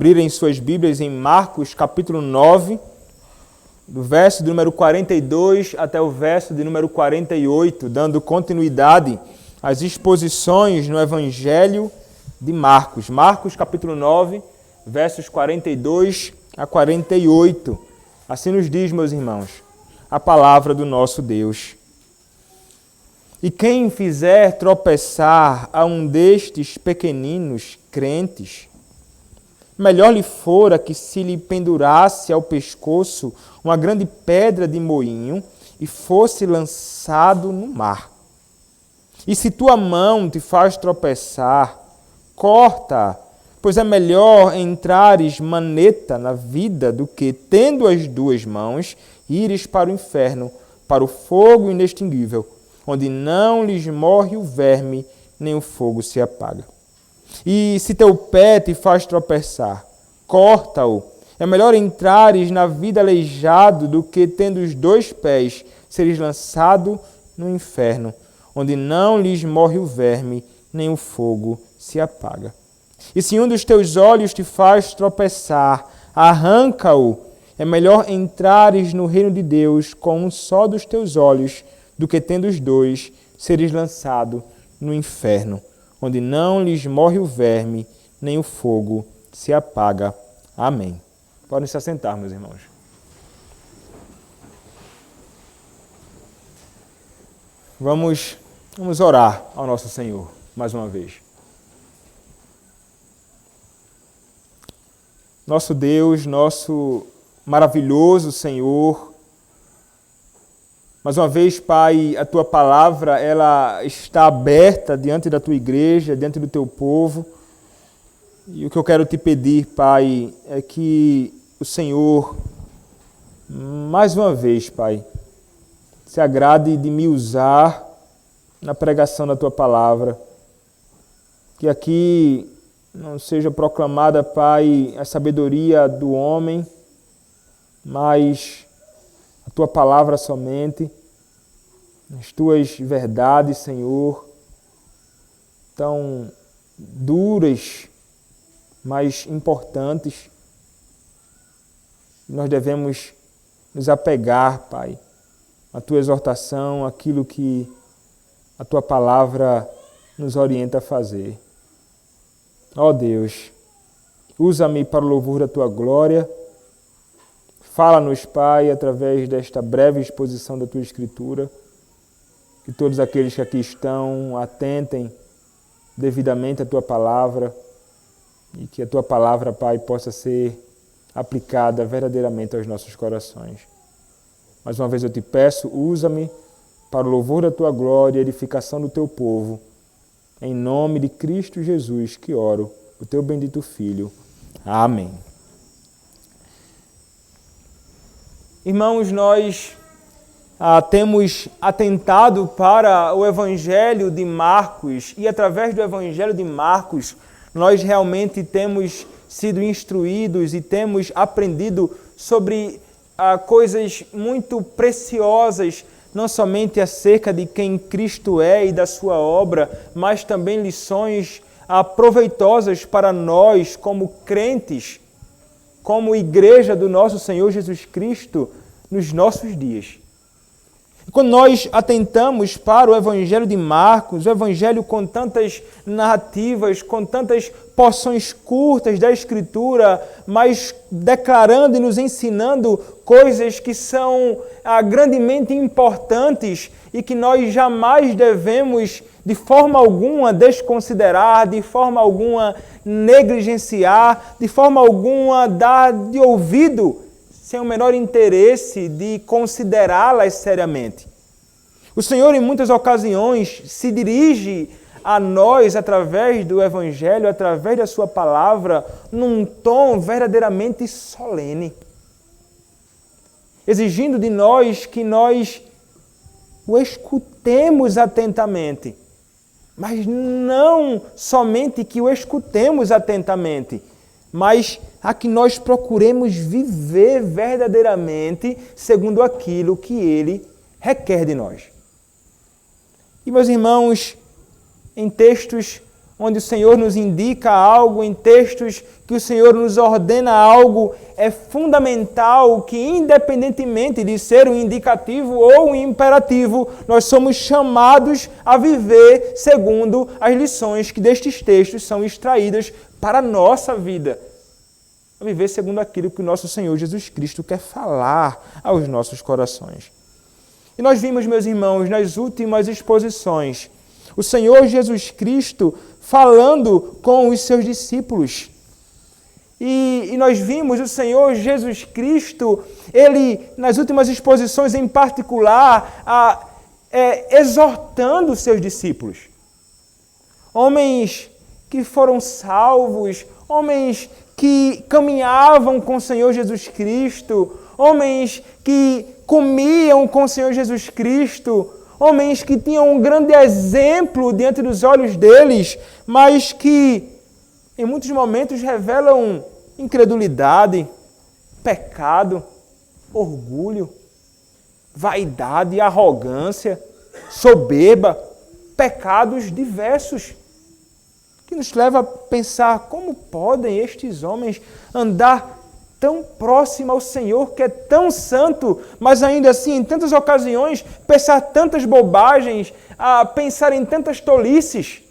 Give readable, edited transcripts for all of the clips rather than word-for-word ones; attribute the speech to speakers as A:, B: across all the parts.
A: Abrirem suas Bíblias em Marcos, capítulo 9, do verso de número 42 até o verso de número 48, dando continuidade às exposições no Evangelho de Marcos. Marcos, capítulo 9, versos 42 a 48. Assim nos diz, meus irmãos, a palavra do nosso Deus. E quem fizer tropeçar a um destes pequeninos crentes, melhor lhe fora que se lhe pendurasse ao pescoço uma grande pedra de moinho e fosse lançado no mar. E se tua mão te faz tropeçar, corta, pois é melhor entrares maneta na vida do que, tendo as duas mãos, ires para o inferno, para o fogo inextinguível, onde não lhes morre o verme, nem o fogo se apaga. E se teu pé te faz tropeçar, corta-o. É melhor entrares na vida aleijado do que, tendo os dois pés, seres lançado no inferno, onde não lhes morre o verme, nem o fogo se apaga. E se um dos teus olhos te faz tropeçar, arranca-o. É melhor entrares no reino de Deus com um só dos teus olhos, do que, tendo os dois, seres lançado no inferno, onde não lhes morre o verme, nem o fogo se apaga. Amém. Podem se assentar, meus irmãos. Vamos orar ao nosso Senhor, mais uma vez. Nosso Deus, nosso maravilhoso Senhor, mais uma vez, Pai, a Tua palavra, ela está aberta diante da Tua igreja, diante do Teu povo. E o que eu quero te pedir, Pai, é que o Senhor, mais uma vez, Pai, se agrade de me usar na pregação da Tua palavra. Que aqui não seja proclamada, Pai, a sabedoria do homem, mas a Tua palavra somente, as Tuas verdades, Senhor, tão duras, mas importantes. Nós devemos nos apegar, Pai, à Tua exortação, aquilo que a Tua palavra nos orienta a fazer. Ó Deus, usa-me para o louvor da Tua glória. Fala-nos, Pai, através desta breve exposição da Tua Escritura, que todos aqueles que aqui estão atentem devidamente à Tua palavra e que a Tua palavra, Pai, possa ser aplicada verdadeiramente aos nossos corações. Mais uma vez eu te peço, usa-me para o louvor da Tua glória e edificação do Teu povo. Em nome de Cristo Jesus que oro, o Teu bendito Filho. Amém. Irmãos, nós temos atentado para o Evangelho de Marcos e através do Evangelho de Marcos nós realmente temos sido instruídos e temos aprendido sobre coisas muito preciosas, não somente acerca de quem Cristo é e da sua obra, mas também lições proveitosas para nós como crentes, como igreja do nosso Senhor Jesus Cristo nos nossos dias. Quando nós atentamos para o Evangelho de Marcos, o Evangelho com tantas narrativas, com tantas porções curtas da Escritura, mas declarando e nos ensinando coisas que são grandemente importantes e que nós jamais devemos, de forma alguma, desconsiderar, de forma alguma, negligenciar, de forma alguma, dar de ouvido, sem o menor interesse de considerá-las seriamente. O Senhor, em muitas ocasiões, se dirige a nós através do Evangelho, através da Sua palavra, num tom verdadeiramente solene, exigindo de nós que nós o escutemos atentamente, mas não somente que o escutemos atentamente, mas a que nós procuremos viver verdadeiramente segundo aquilo que Ele requer de nós. E, meus irmãos, em textos onde o Senhor nos indica algo, em textos que o Senhor nos ordena algo, é fundamental que, independentemente de ser um indicativo ou um imperativo, nós somos chamados a viver segundo as lições que destes textos são extraídas para a nossa vida. A viver segundo aquilo que o nosso Senhor Jesus Cristo quer falar aos nossos corações. E nós vimos, meus irmãos, nas últimas exposições, o Senhor Jesus Cristo falando com os seus discípulos. E nós vimos o Senhor Jesus Cristo, ele, nas últimas exposições em particular, exortando os seus discípulos. Homens que foram salvos, homens que caminhavam com o Senhor Jesus Cristo, homens que comiam com o Senhor Jesus Cristo, homens que tinham um grande exemplo diante dos olhos deles, mas que em muitos momentos revelam incredulidade, pecado, orgulho, vaidade, arrogância, soberba, pecados diversos, que nos leva a pensar como podem estes homens andar tão próximo ao Senhor, que é tão santo, mas ainda assim, em tantas ocasiões, pensar tantas bobagens, pensar em tantas tolices.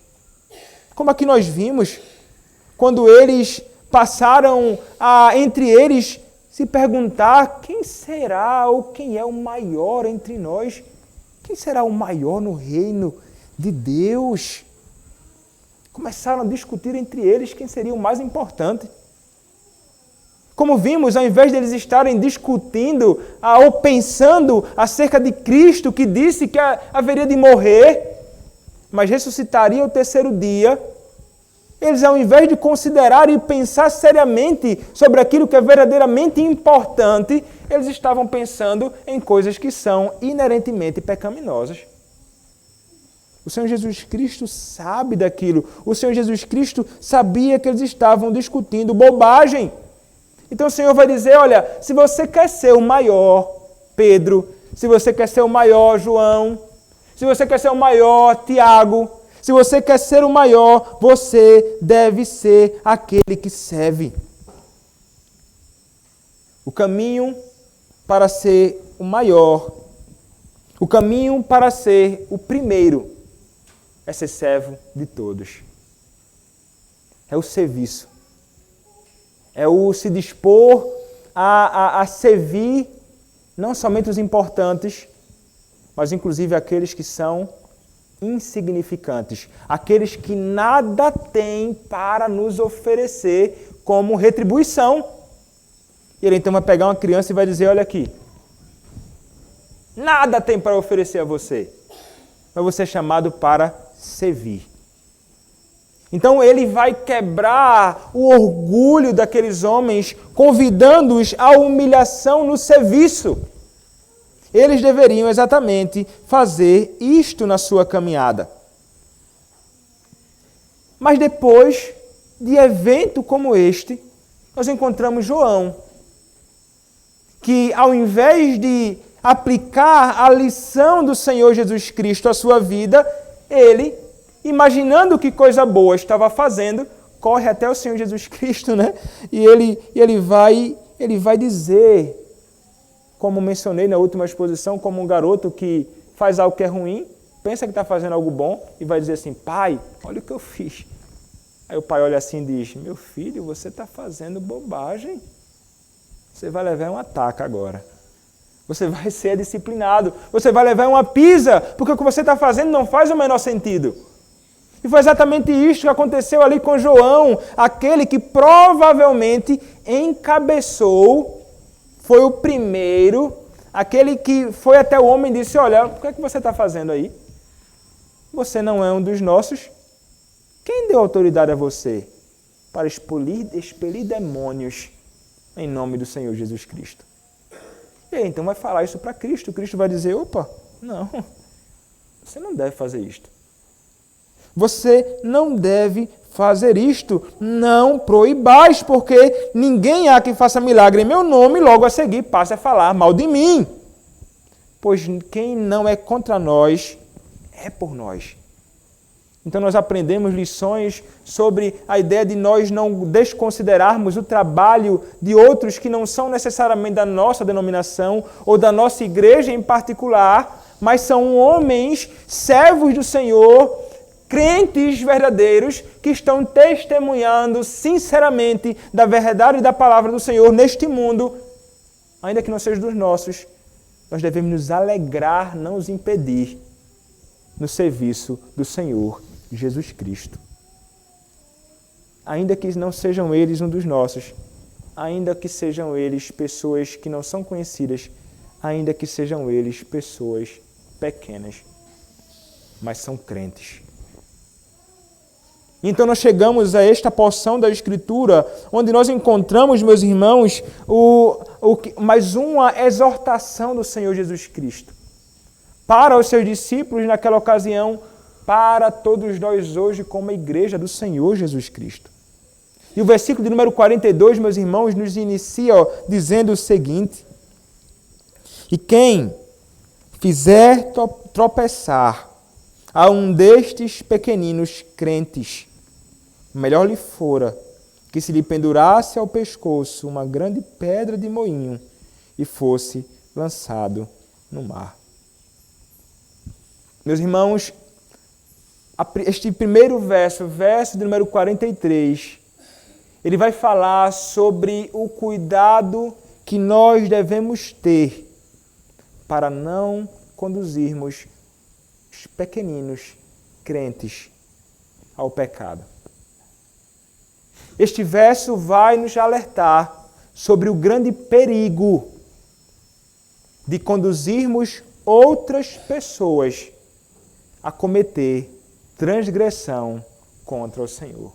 A: Como aqui nós vimos, quando eles passaram entre eles, se perguntar quem será ou quem é o maior entre nós? Quem será o maior no reino de Deus? Começaram a discutir entre eles quem seria o mais importante. Como vimos, ao invés de eles estarem discutindo ou pensando acerca de Cristo, que disse que haveria de morrer, mas ressuscitaria ao terceiro dia, eles, ao invés de considerar e pensar seriamente sobre aquilo que é verdadeiramente importante, eles estavam pensando em coisas que são inerentemente pecaminosas. O Senhor Jesus Cristo sabe daquilo. O Senhor Jesus Cristo sabia que eles estavam discutindo bobagem. Então o Senhor vai dizer, olha, se você quer ser o maior, Pedro, se você quer ser o maior, João, se você quer ser o maior, Tiago, se você quer ser o maior, você deve ser aquele que serve. O caminho para ser o maior, o caminho para ser o primeiro, é ser servo de todos. É o serviço. É o se dispor a servir não somente os importantes, mas inclusive aqueles que são insignificantes, aqueles que nada têm para nos oferecer como retribuição. E ele então vai pegar uma criança e vai dizer, olha aqui, nada tem para oferecer a você, mas você é chamado para servir. Então ele vai quebrar o orgulho daqueles homens, convidando-os à humilhação no serviço. Eles deveriam exatamente fazer isto na sua caminhada. Mas depois de evento como este, nós encontramos João, que ao invés de aplicar a lição do Senhor Jesus Cristo à sua vida, ele, imaginando que coisa boa estava fazendo, corre até o Senhor Jesus Cristo, né? E ele vai dizer, como mencionei na última exposição, como um garoto que faz algo que é ruim, pensa que está fazendo algo bom e vai dizer assim, pai, olha o que eu fiz. Aí o pai olha assim e diz, meu filho, você está fazendo bobagem. Você vai levar um ataque agora. Você vai ser disciplinado. Você vai levar uma pisa, porque o que você está fazendo não faz o menor sentido. E foi exatamente isso que aconteceu ali com João, aquele que provavelmente encabeçou, foi o primeiro, aquele que foi até o homem e disse, olha, o que é que você está fazendo aí? Você não é um dos nossos. Quem deu autoridade a você para expelir demônios em nome do Senhor Jesus Cristo? E aí, então vai falar isso para Cristo. Cristo vai dizer, opa, não, você não deve fazer isto. Você não deve fazer isto. Não proibais, porque ninguém há que faça milagre em meu nome e logo a seguir passe a falar mal de mim. Pois quem não é contra nós, é por nós. Então nós aprendemos lições sobre a ideia de nós não desconsiderarmos o trabalho de outros que não são necessariamente da nossa denominação ou da nossa igreja em particular, mas são homens, servos do Senhor, crentes verdadeiros que estão testemunhando sinceramente da verdade e da palavra do Senhor neste mundo, ainda que não seja dos nossos. Nós devemos nos alegrar, não os impedir no serviço do Senhor Jesus Cristo. Ainda que não sejam eles um dos nossos, ainda que sejam eles pessoas que não são conhecidas, ainda que sejam eles pessoas pequenas, mas são crentes. Então nós chegamos a esta porção da Escritura, onde nós encontramos, meus irmãos, mais uma exortação do Senhor Jesus Cristo para os seus discípulos naquela ocasião, para todos nós hoje como a igreja do Senhor Jesus Cristo. E o versículo de número 42, meus irmãos, nos inicia dizendo o seguinte: e quem fizer tropeçar a um destes pequeninos crentes, melhor lhe fora que se lhe pendurasse ao pescoço uma grande pedra de moinho e fosse lançado no mar. Meus irmãos, este primeiro verso, verso de número 43, ele vai falar sobre o cuidado que nós devemos ter para não conduzirmos os pequeninos crentes ao pecado. Este verso vai nos alertar sobre o grande perigo de conduzirmos outras pessoas a cometer transgressão contra o Senhor.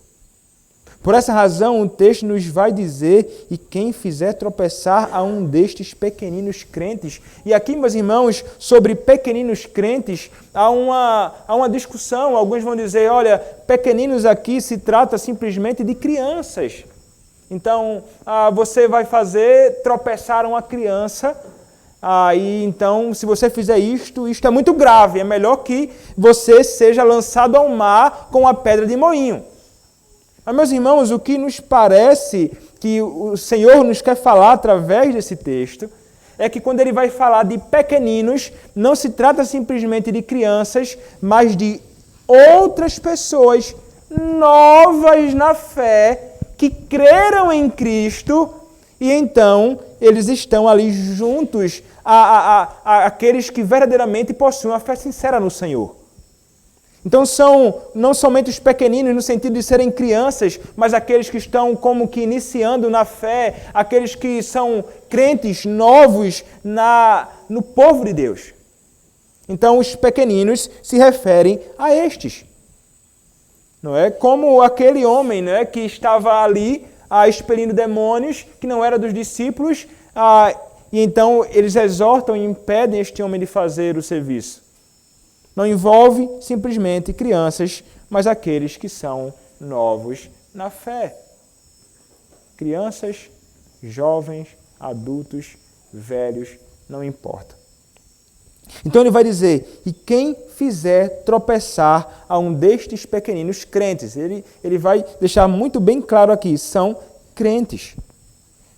A: Por essa razão, o texto nos vai dizer, e quem fizer tropeçar a um destes pequeninos crentes. E aqui, meus irmãos, sobre pequeninos crentes, há uma discussão. Alguns vão dizer, olha, pequeninos aqui se trata simplesmente de crianças. Então, você vai fazer tropeçar uma criança, e então, se você fizer isto é muito grave. É melhor que você seja lançado ao mar com a pedra de moinho. Mas, meus irmãos, o que nos parece que o Senhor nos quer falar através desse texto é que quando ele vai falar de pequeninos, não se trata simplesmente de crianças, mas de outras pessoas novas na fé que creram em Cristo e então eles estão ali juntos àqueles que verdadeiramente possuem uma fé sincera no Senhor. Então são não somente os pequeninos no sentido de serem crianças, mas aqueles que estão como que iniciando na fé, aqueles que são crentes novos no povo de Deus. Então os pequeninos se referem a estes. Não é? Como aquele homem, não é, que estava ali expelindo demônios, que não era dos discípulos, e então eles exortam e impedem este homem de fazer o serviço. Não envolve simplesmente crianças, mas aqueles que são novos na fé. Crianças, jovens, adultos, velhos, não importa. Então ele vai dizer, e quem fizer tropeçar a um destes pequeninos crentes, ele vai deixar muito bem claro aqui, são crentes.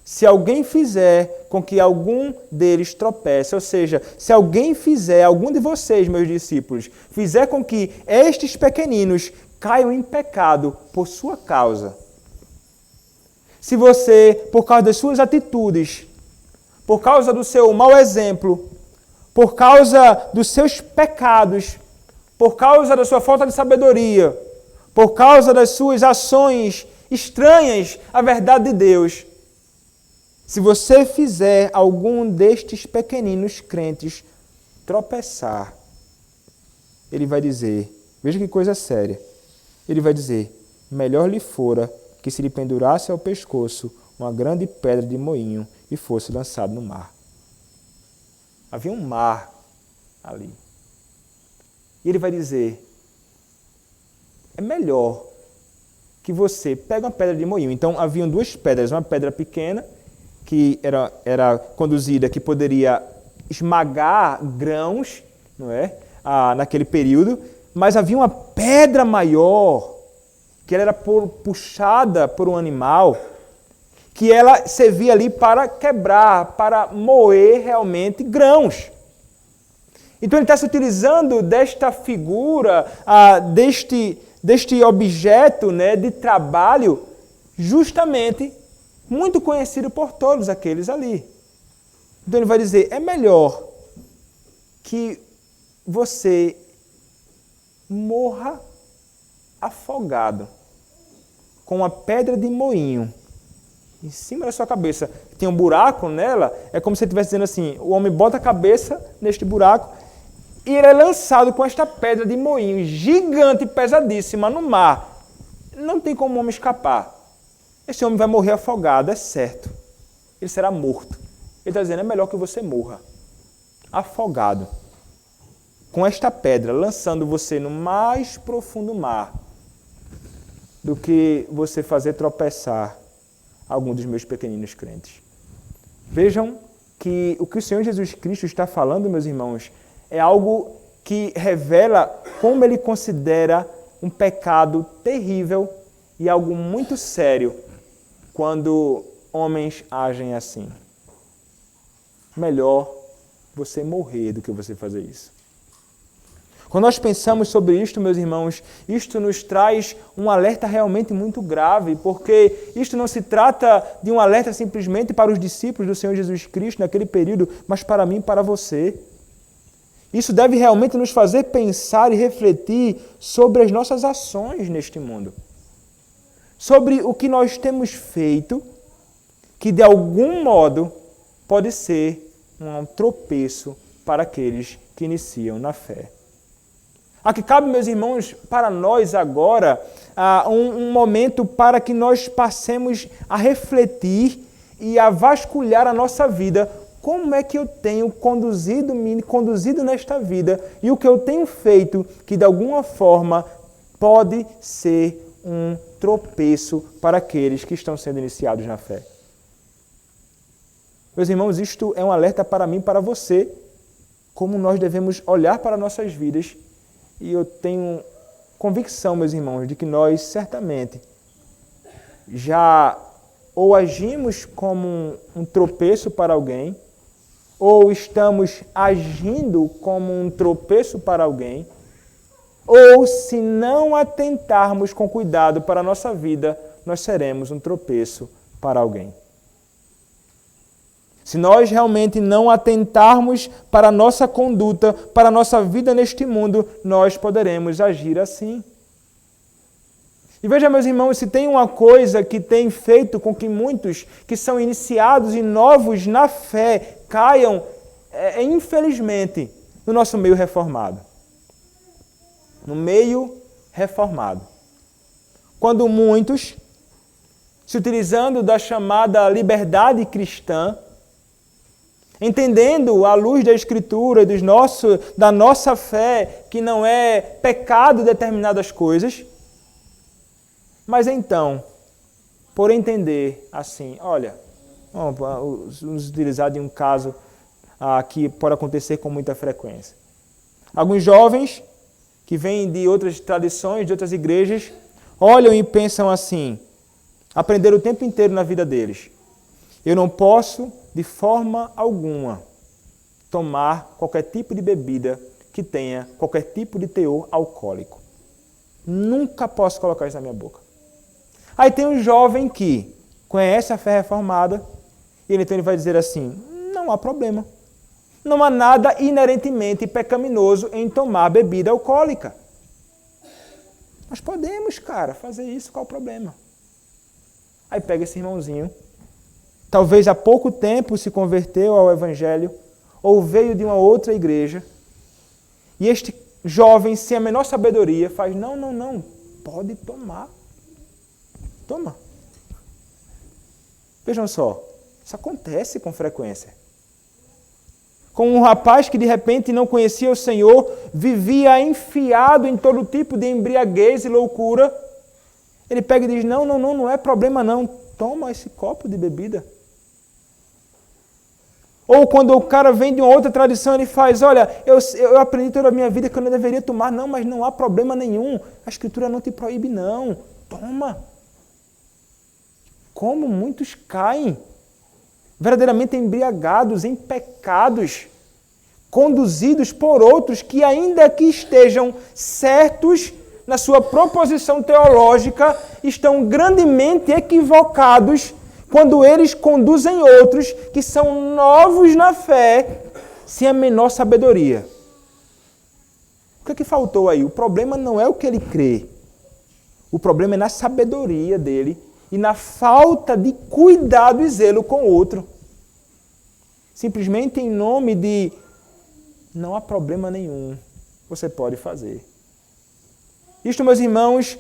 A: Se alguém fizer com que algum deles tropece, ou seja, se alguém fizer, algum de vocês, meus discípulos, fizer com que estes pequeninos caiam em pecado por sua causa, se você, por causa das suas atitudes, por causa do seu mau exemplo, por causa dos seus pecados, por causa da sua falta de sabedoria, por causa das suas ações estranhas à verdade de Deus, se você fizer algum destes pequeninos crentes tropeçar, ele vai dizer, veja que coisa séria, ele vai dizer, melhor lhe fora que se lhe pendurasse ao pescoço uma grande pedra de moinho e fosse lançado no mar. Havia um mar ali. E ele vai dizer, é melhor que você pegue uma pedra de moinho. Então haviam duas pedras, uma pedra pequena, que era conduzida, que poderia esmagar grãos, não é? Naquele período, mas havia uma pedra maior, que ela era puxada por um animal, que ela servia ali para quebrar, para moer realmente grãos. Então ele está se utilizando desta figura, deste objeto, né, de trabalho, justamente muito conhecido por todos aqueles ali. Então ele vai dizer, é melhor que você morra afogado com uma pedra de moinho em cima da sua cabeça. Tem um buraco nela, é como se você estivesse dizendo assim, o homem bota a cabeça neste buraco e ele é lançado com esta pedra de moinho gigante e pesadíssima no mar. Não tem como o homem escapar. Esse homem vai morrer afogado, é certo. Ele será morto. Ele está dizendo, é melhor que você morra afogado com esta pedra, lançando você no mais profundo mar, do que você fazer tropeçar algum dos meus pequeninos crentes. Vejam que o Senhor Jesus Cristo está falando, meus irmãos, é algo que revela como ele considera um pecado terrível e algo muito sério quando homens agem assim. Melhor você morrer do que você fazer isso. Quando nós pensamos sobre isto, meus irmãos, isto nos traz um alerta realmente muito grave, porque isto não se trata de um alerta simplesmente para os discípulos do Senhor Jesus Cristo naquele período, mas para mim e para você. Isso deve realmente nos fazer pensar e refletir sobre as nossas ações neste mundo. Sobre o que nós temos feito, que de algum modo pode ser um tropeço para aqueles que iniciam na fé. Aqui cabe, meus irmãos, para nós agora, um momento para que nós passemos a refletir e a vasculhar a nossa vida. Como é que eu tenho me conduzido nesta vida e o que eu tenho feito que de alguma forma pode ser um tropeço para aqueles que estão sendo iniciados na fé. Meus irmãos, isto é um alerta para mim e para você, como nós devemos olhar para nossas vidas. E eu tenho convicção, meus irmãos, de que nós certamente já ou agimos como um tropeço para alguém, ou estamos agindo como um tropeço para alguém, ou se não atentarmos com cuidado para a nossa vida, nós seremos um tropeço para alguém. Se nós realmente não atentarmos para a nossa conduta, para a nossa vida neste mundo, nós poderemos agir assim. E veja, meus irmãos, se tem uma coisa que tem feito com que muitos que são iniciados e novos na fé caiam, infelizmente, no nosso meio reformado. No meio reformado. Quando muitos, se utilizando da chamada liberdade cristã, entendendo à luz da Escritura, da nossa fé, que não é pecado determinadas coisas, mas então, por entender assim, olha, vamos utilizar de um caso que pode acontecer com muita frequência. Alguns jovens que vêm de outras tradições, de outras igrejas, olham e pensam assim, aprenderam o tempo inteiro na vida deles. Eu não posso, de forma alguma, tomar qualquer tipo de bebida que tenha qualquer tipo de teor alcoólico. Nunca posso colocar isso na minha boca. Aí tem um jovem que conhece a fé reformada e então ele vai dizer assim, não há problema. Não há nada inerentemente pecaminoso em tomar bebida alcoólica. Nós podemos, cara, fazer isso, qual o problema? Aí pega esse irmãozinho, talvez há pouco tempo se converteu ao Evangelho, ou veio de uma outra igreja, e este jovem, sem a menor sabedoria, faz, não, pode tomar. Toma. Vejam só, isso acontece com frequência. Com um rapaz que de repente não conhecia o Senhor, vivia enfiado em todo tipo de embriaguez e loucura, ele pega e diz, não é problema não, toma esse copo de bebida. Ou quando o cara vem de uma outra tradição, ele faz, olha, eu aprendi toda a minha vida que eu não deveria tomar. Não, mas não há problema nenhum. A Escritura não te proíbe, não. Toma. Como muitos caem, verdadeiramente embriagados em pecados, conduzidos por outros que, ainda que estejam certos na sua proposição teológica, estão grandemente equivocados quando eles conduzem outros que são novos na fé, sem a menor sabedoria. O que é que faltou aí? O problema não é o que ele crê. O problema é na sabedoria dele e na falta de cuidado e zelo com o outro. Simplesmente em nome de não há problema nenhum, você pode fazer. Isto, meus irmãos,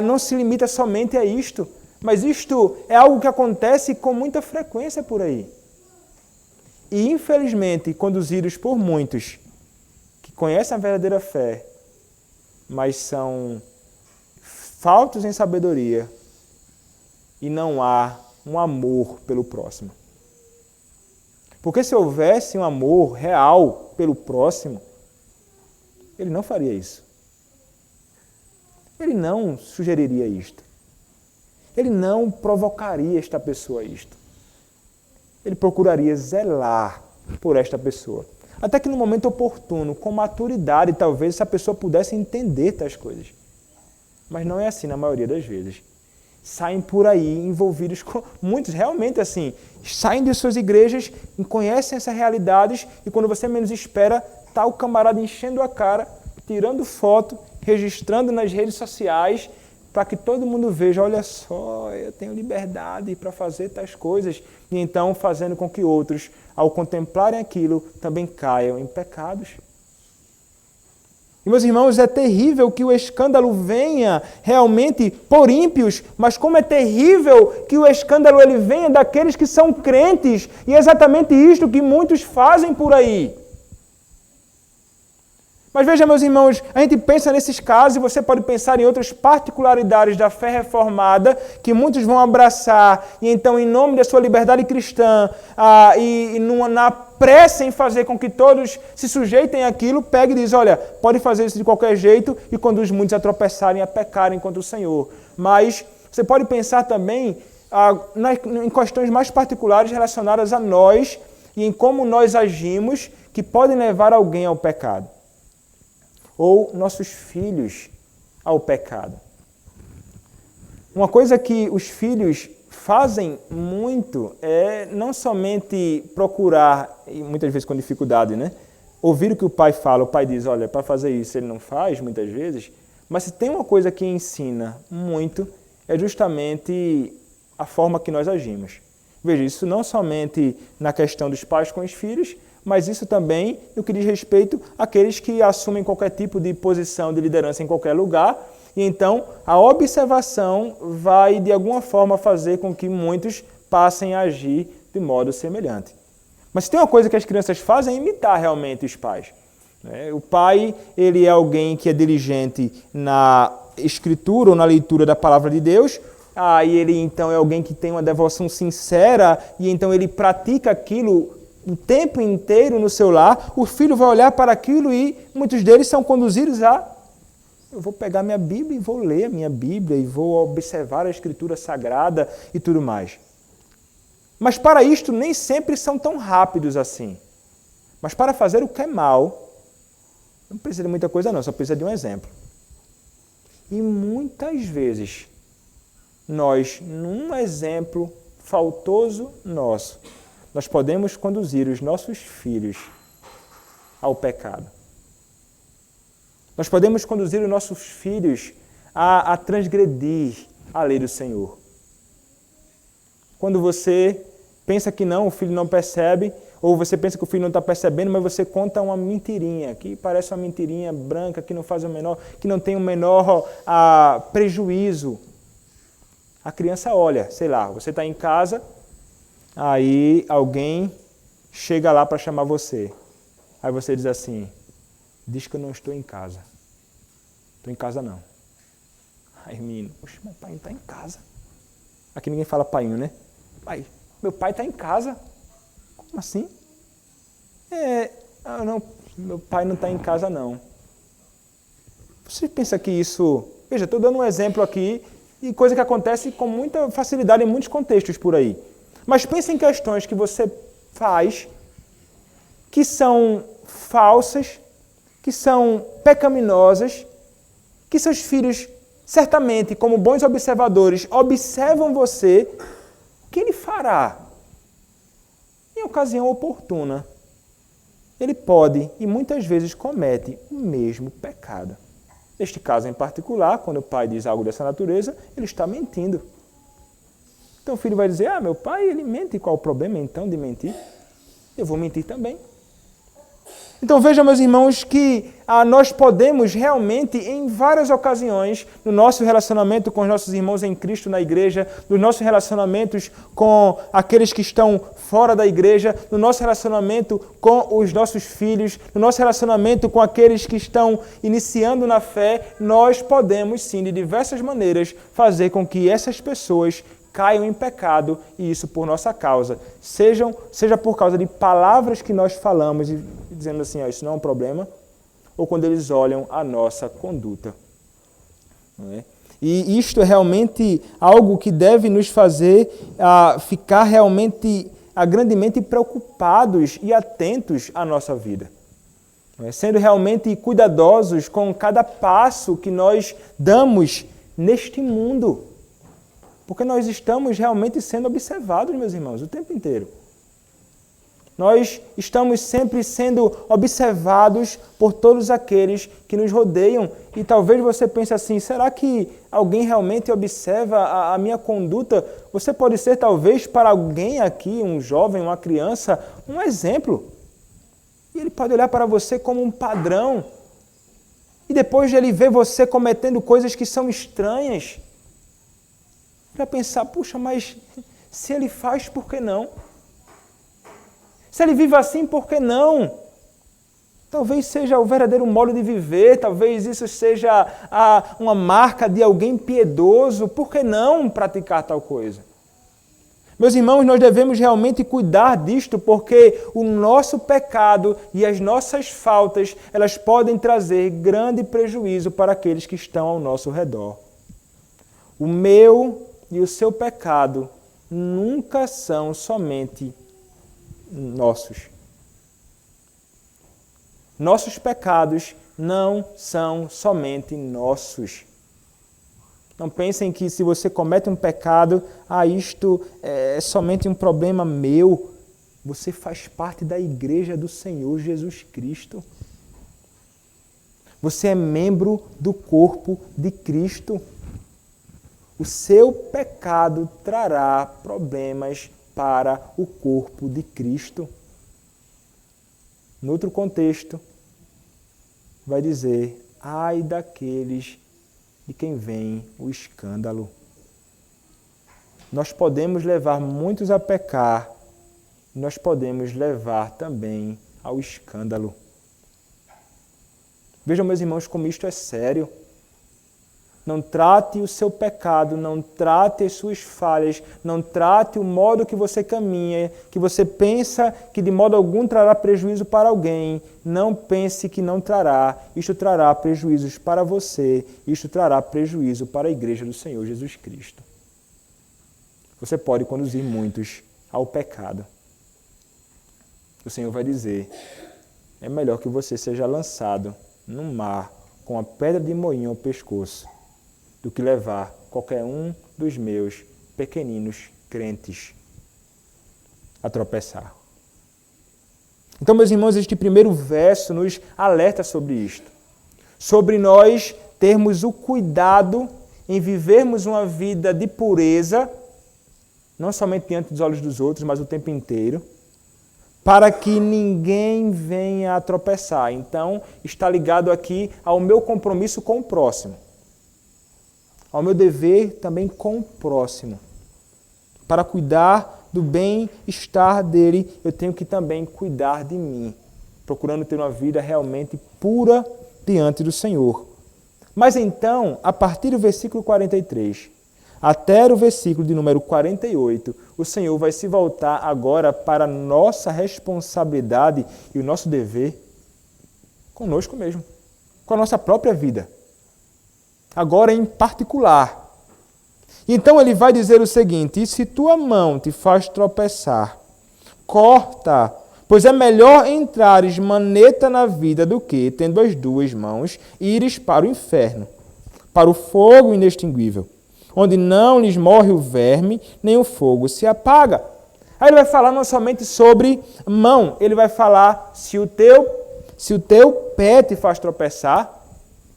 A: não se limita somente a isto, mas isto é algo que acontece com muita frequência por aí. E, infelizmente, conduzidos por muitos que conhecem a verdadeira fé, mas são faltos em sabedoria e não há um amor pelo próximo. Porque se houvesse um amor real pelo próximo, ele não faria isso. Ele não sugeriria isto. Ele não provocaria esta pessoa a isto. Ele procuraria zelar por esta pessoa. Até que no momento oportuno, com maturidade, talvez essa pessoa pudesse entender tais coisas. Mas não é assim na maioria das vezes. Saem por aí envolvidos com... Muitos realmente assim, saem de suas igrejas, conhecem essas realidades e quando você menos espera, está o camarada enchendo a cara, tirando foto, registrando nas redes sociais, para que todo mundo veja, olha só, eu tenho liberdade para fazer tais coisas. E então fazendo com que outros, ao contemplarem aquilo, também caiam em pecados. E, meus irmãos, é terrível que o escândalo venha realmente por ímpios, mas como é terrível que o escândalo ele venha daqueles que são crentes. E é exatamente isto que muitos fazem por aí. Mas veja, meus irmãos, a gente pensa nesses casos e você pode pensar em outras particularidades da fé reformada que muitos vão abraçar e então, em nome da sua liberdade cristã na pressa em fazer com que todos se sujeitem àquilo, pega e diz, olha, pode fazer isso de qualquer jeito e conduz muitos a tropeçarem, a pecarem contra o Senhor. Mas você pode pensar também em questões mais particulares relacionadas a nós e em como nós agimos que podem levar alguém ao pecado. Ou nossos filhos ao pecado. Uma coisa que os filhos fazem muito é não somente procurar, e muitas vezes com dificuldade, né? Ouvir o que o pai fala. O pai diz, olha, para fazer isso ele não faz, muitas vezes. Mas se tem uma coisa que ensina muito, é justamente a forma que nós agimos. Veja, isso não somente na questão dos pais com os filhos, mas isso também no que diz respeito àqueles que assumem qualquer tipo de posição de liderança em qualquer lugar. E então a observação vai de alguma forma fazer com que muitos passem a agir de modo semelhante. Mas tem uma coisa que as crianças fazem é imitar realmente os pais. O pai, ele é alguém que é diligente na escritura ou na leitura da palavra de Deus. E ele então é alguém que tem uma devoção sincera e então ele pratica aquilo o tempo inteiro no seu lar. O filho vai olhar para aquilo e muitos deles são conduzidos eu vou pegar minha Bíblia e vou ler a minha Bíblia e vou observar a Escritura Sagrada e tudo mais. Mas para isto nem sempre são tão rápidos assim. Mas para fazer o que é mal, não precisa de muita coisa não, só precisa de um exemplo. E muitas vezes, nós, num exemplo faltoso nosso, nós podemos conduzir os nossos filhos ao pecado. Nós podemos conduzir os nossos filhos a transgredir a lei do Senhor. Quando você pensa que não, o filho não percebe, ou você pensa que o filho não está percebendo, mas você conta uma mentirinha, que parece uma mentirinha branca, que não faz que não tem o menor prejuízo. A criança olha, sei lá, você está em casa, aí alguém chega lá para chamar você. Aí você diz assim, diz que eu não estou em casa. Estou em casa não. Aí o menino, poxa, meu pai não está em casa. Aqui ninguém fala painho, né? Pai, meu pai está em casa. Como assim? Meu pai não está em casa não. Você pensa que isso... Veja, estou dando um exemplo aqui de coisa que acontece com muita facilidade em muitos contextos por aí. Mas pense em questões que você faz que são falsas, que são pecaminosas, que seus filhos, certamente, como bons observadores, observam você, o que ele fará? Em ocasião oportuna, ele pode e muitas vezes comete o mesmo pecado. Neste caso em particular, quando o pai diz algo dessa natureza, ele está mentindo. Então o filho vai dizer, meu pai ele mente, qual o problema então de mentir? Eu vou mentir também. Então vejam, meus irmãos, que nós podemos realmente, em várias ocasiões, no nosso relacionamento com os nossos irmãos em Cristo na igreja, nos nossos relacionamentos com aqueles que estão fora da igreja, no nosso relacionamento com os nossos filhos, no nosso relacionamento com aqueles que estão iniciando na fé, nós podemos sim, de diversas maneiras, fazer com que essas pessoas caiam em pecado, e isso por nossa causa. Seja por causa de palavras que nós falamos e dizendo assim, isso não é um problema, ou quando eles olham a nossa conduta. Não é? E isto é realmente algo que deve nos fazer ficar realmente grandemente preocupados e atentos à nossa vida. Não é? Sendo realmente cuidadosos com cada passo que nós damos neste mundo. Porque nós estamos realmente sendo observados, meus irmãos, o tempo inteiro. Nós estamos sempre sendo observados por todos aqueles que nos rodeiam. E talvez você pense assim, será que alguém realmente observa a minha conduta? Você pode ser talvez para alguém aqui, um jovem, uma criança, um exemplo. E ele pode olhar para você como um padrão. E depois de ele ver você cometendo coisas que são estranhas, para pensar, puxa, mas se ele faz, por que não? Se ele vive assim, por que não? Talvez seja o verdadeiro modo de viver, talvez isso seja uma marca de alguém piedoso, por que não praticar tal coisa? Meus irmãos, nós devemos realmente cuidar disto, porque o nosso pecado e as nossas faltas, elas podem trazer grande prejuízo para aqueles que estão ao nosso redor. O meu e o seu pecado nunca são somente nossos. Nossos pecados não são somente nossos. Não pensem que se você comete um pecado, isto é somente um problema meu. Você faz parte da igreja do Senhor Jesus Cristo. Você é membro do corpo de Cristo. O seu pecado trará problemas para o corpo de Cristo. No outro contexto, vai dizer, ai daqueles de quem vem o escândalo. Nós podemos levar muitos a pecar, nós podemos levar também ao escândalo. Vejam, meus irmãos, como isto é sério. Não trate o seu pecado, não trate as suas falhas, não trate o modo que você caminha, que você pensa que de modo algum trará prejuízo para alguém. Não pense que não trará. Isto trará prejuízos para você, isto trará prejuízo para a igreja do Senhor Jesus Cristo. Você pode conduzir muitos ao pecado. O Senhor vai dizer, é melhor que você seja lançado no mar com a pedra de moinho ao pescoço, do que levar qualquer um dos meus pequeninos crentes a tropeçar. Então, meus irmãos, este primeiro verso nos alerta sobre isto. Sobre nós termos o cuidado em vivermos uma vida de pureza, não somente diante dos olhos dos outros, mas o tempo inteiro, para que ninguém venha a tropeçar. Então, está ligado aqui ao meu compromisso com o próximo. Ao meu dever também com o próximo. Para cuidar do bem-estar dele, eu tenho que também cuidar de mim, procurando ter uma vida realmente pura diante do Senhor. Mas então, a partir do versículo 43, até o versículo de número 48, o Senhor vai se voltar agora para a nossa responsabilidade e o nosso dever conosco mesmo, com a nossa própria vida. Agora em particular. Então ele vai dizer o seguinte: e se tua mão te faz tropeçar, corta, pois é melhor entrares maneta na vida do que, tendo as duas mãos, ires para o inferno, para o fogo inextinguível, onde não lhes morre o verme, nem o fogo se apaga. Aí ele vai falar não somente sobre mão, ele vai falar se o teu pé te faz tropeçar,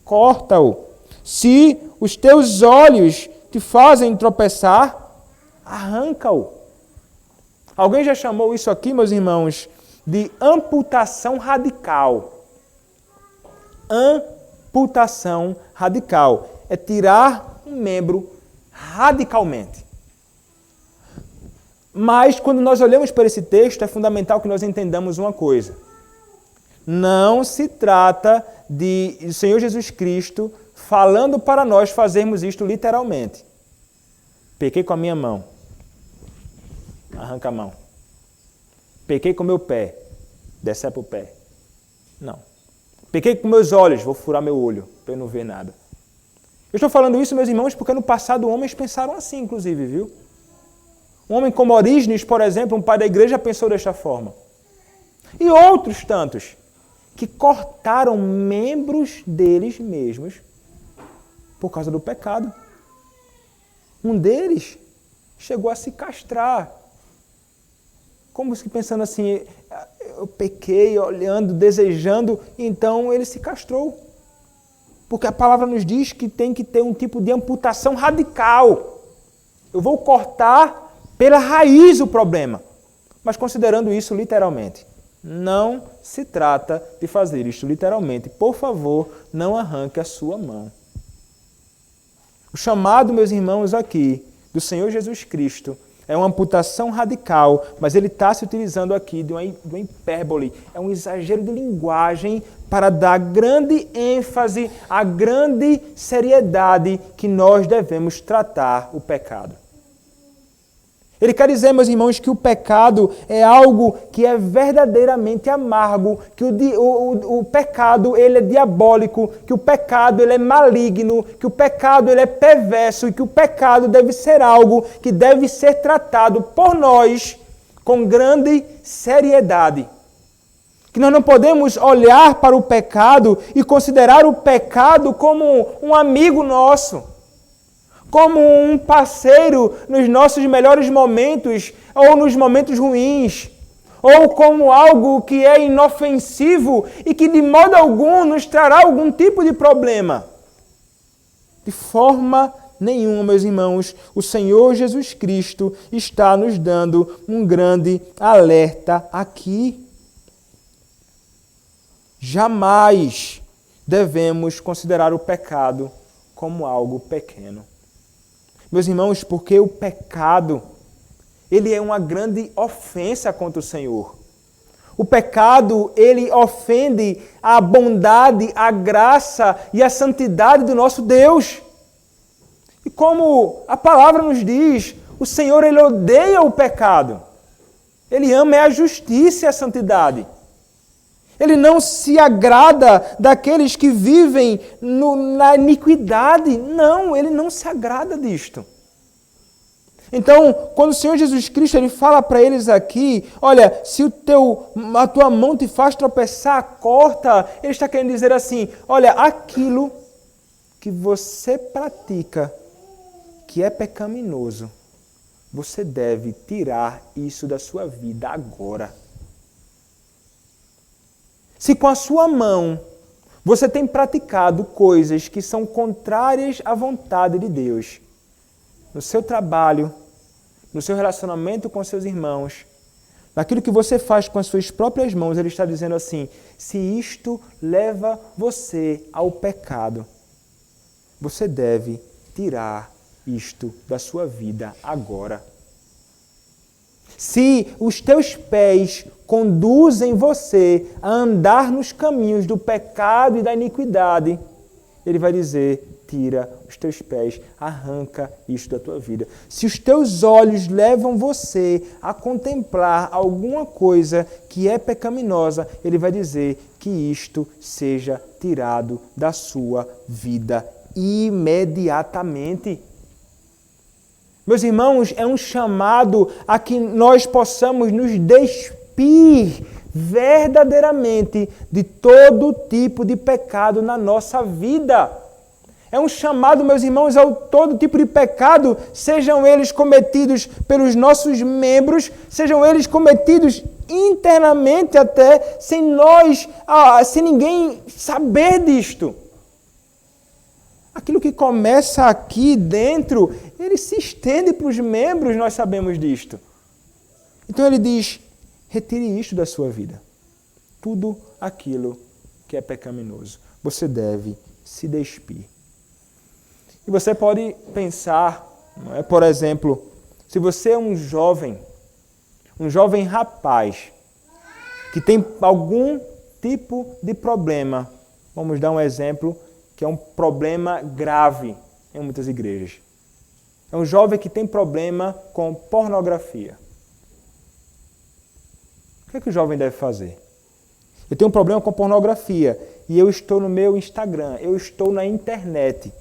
A: corta-o. Se os teus olhos te fazem tropeçar, arranca-o. Alguém já chamou isso aqui, meus irmãos, de amputação radical. Amputação radical. É tirar um membro radicalmente. Mas, quando nós olhamos para esse texto, é fundamental que nós entendamos uma coisa. Não se trata de o Senhor Jesus Cristo falando para nós fazermos isto literalmente. Pequei com a minha mão. Arranca a mão. Pequei com o meu pé. Decepa o pé. Não. Pequei com meus olhos. Vou furar meu olho para eu não ver nada. Eu estou falando isso, meus irmãos, porque no passado homens pensaram assim, inclusive, viu? Um homem como Orígenes, por exemplo, um pai da igreja, pensou desta forma. E outros tantos que cortaram membros deles mesmos por causa do pecado. Um deles chegou a se castrar. Como se pensando assim, eu pequei, olhando, desejando, então ele se castrou. Porque a palavra nos diz que tem que ter um tipo de amputação radical. Eu vou cortar pela raiz o problema. Mas considerando isso literalmente. Não se trata de fazer isto literalmente. Por favor, não arranque a sua mão. O chamado, meus irmãos, aqui, do Senhor Jesus Cristo, é uma amputação radical, mas ele está se utilizando aqui de uma hipérbole, é um exagero de linguagem para dar grande ênfase à grande seriedade que nós devemos tratar o pecado. Ele quer dizer, meus irmãos, que o pecado é algo que é verdadeiramente amargo, que o pecado ele é diabólico, que o pecado ele é maligno, que o pecado ele é perverso e que o pecado deve ser algo que deve ser tratado por nós com grande seriedade. Que nós não podemos olhar para o pecado e considerar o pecado como um amigo nosso, como um parceiro nos nossos melhores momentos ou nos momentos ruins, ou como algo que é inofensivo e que de modo algum nos trará algum tipo de problema. De forma nenhuma, meus irmãos, o Senhor Jesus Cristo está nos dando um grande alerta aqui. Jamais devemos considerar o pecado como algo pequeno. Meus irmãos, porque o pecado, ele é uma grande ofensa contra o Senhor. O pecado, ele ofende a bondade, a graça e a santidade do nosso Deus. E como a palavra nos diz, o Senhor, ele odeia o pecado. Ele ama a justiça e a santidade. Ele não se agrada daqueles que vivem na iniquidade. Não, ele não se agrada disto. Então, quando o Senhor Jesus Cristo ele fala para eles aqui, olha, se a tua mão te faz tropeçar, corta. Ele está querendo dizer assim, olha, aquilo que você pratica, que é pecaminoso, você deve tirar isso da sua vida agora. Se com a sua mão você tem praticado coisas que são contrárias à vontade de Deus, no seu trabalho, no seu relacionamento com seus irmãos, naquilo que você faz com as suas próprias mãos, ele está dizendo assim, se isto leva você ao pecado, você deve tirar isto da sua vida agora. Se os teus pés conduzem você a andar nos caminhos do pecado e da iniquidade, ele vai dizer, tira os teus pés, arranca isso da tua vida. Se os teus olhos levam você a contemplar alguma coisa que é pecaminosa, ele vai dizer que isto seja tirado da sua vida imediatamente. Meus irmãos, é um chamado a que nós possamos nos despir verdadeiramente de todo tipo de pecado na nossa vida. É um chamado, meus irmãos, a todo tipo de pecado, sejam eles cometidos pelos nossos membros, sejam eles cometidos internamente até, sem ninguém saber disto. Aquilo que começa aqui dentro, ele se estende para os membros, nós sabemos disto. Então ele diz, retire isto da sua vida. Tudo aquilo que é pecaminoso. Você deve se despir. E você pode pensar, não é? Por exemplo, se você é um jovem rapaz, que tem algum tipo de problema, vamos dar um exemplo, que é um problema grave em muitas igrejas. É um jovem que tem problema com pornografia. O que é que o jovem deve fazer? Eu tenho um problema com pornografia e eu estou no meu Instagram, eu estou na internet.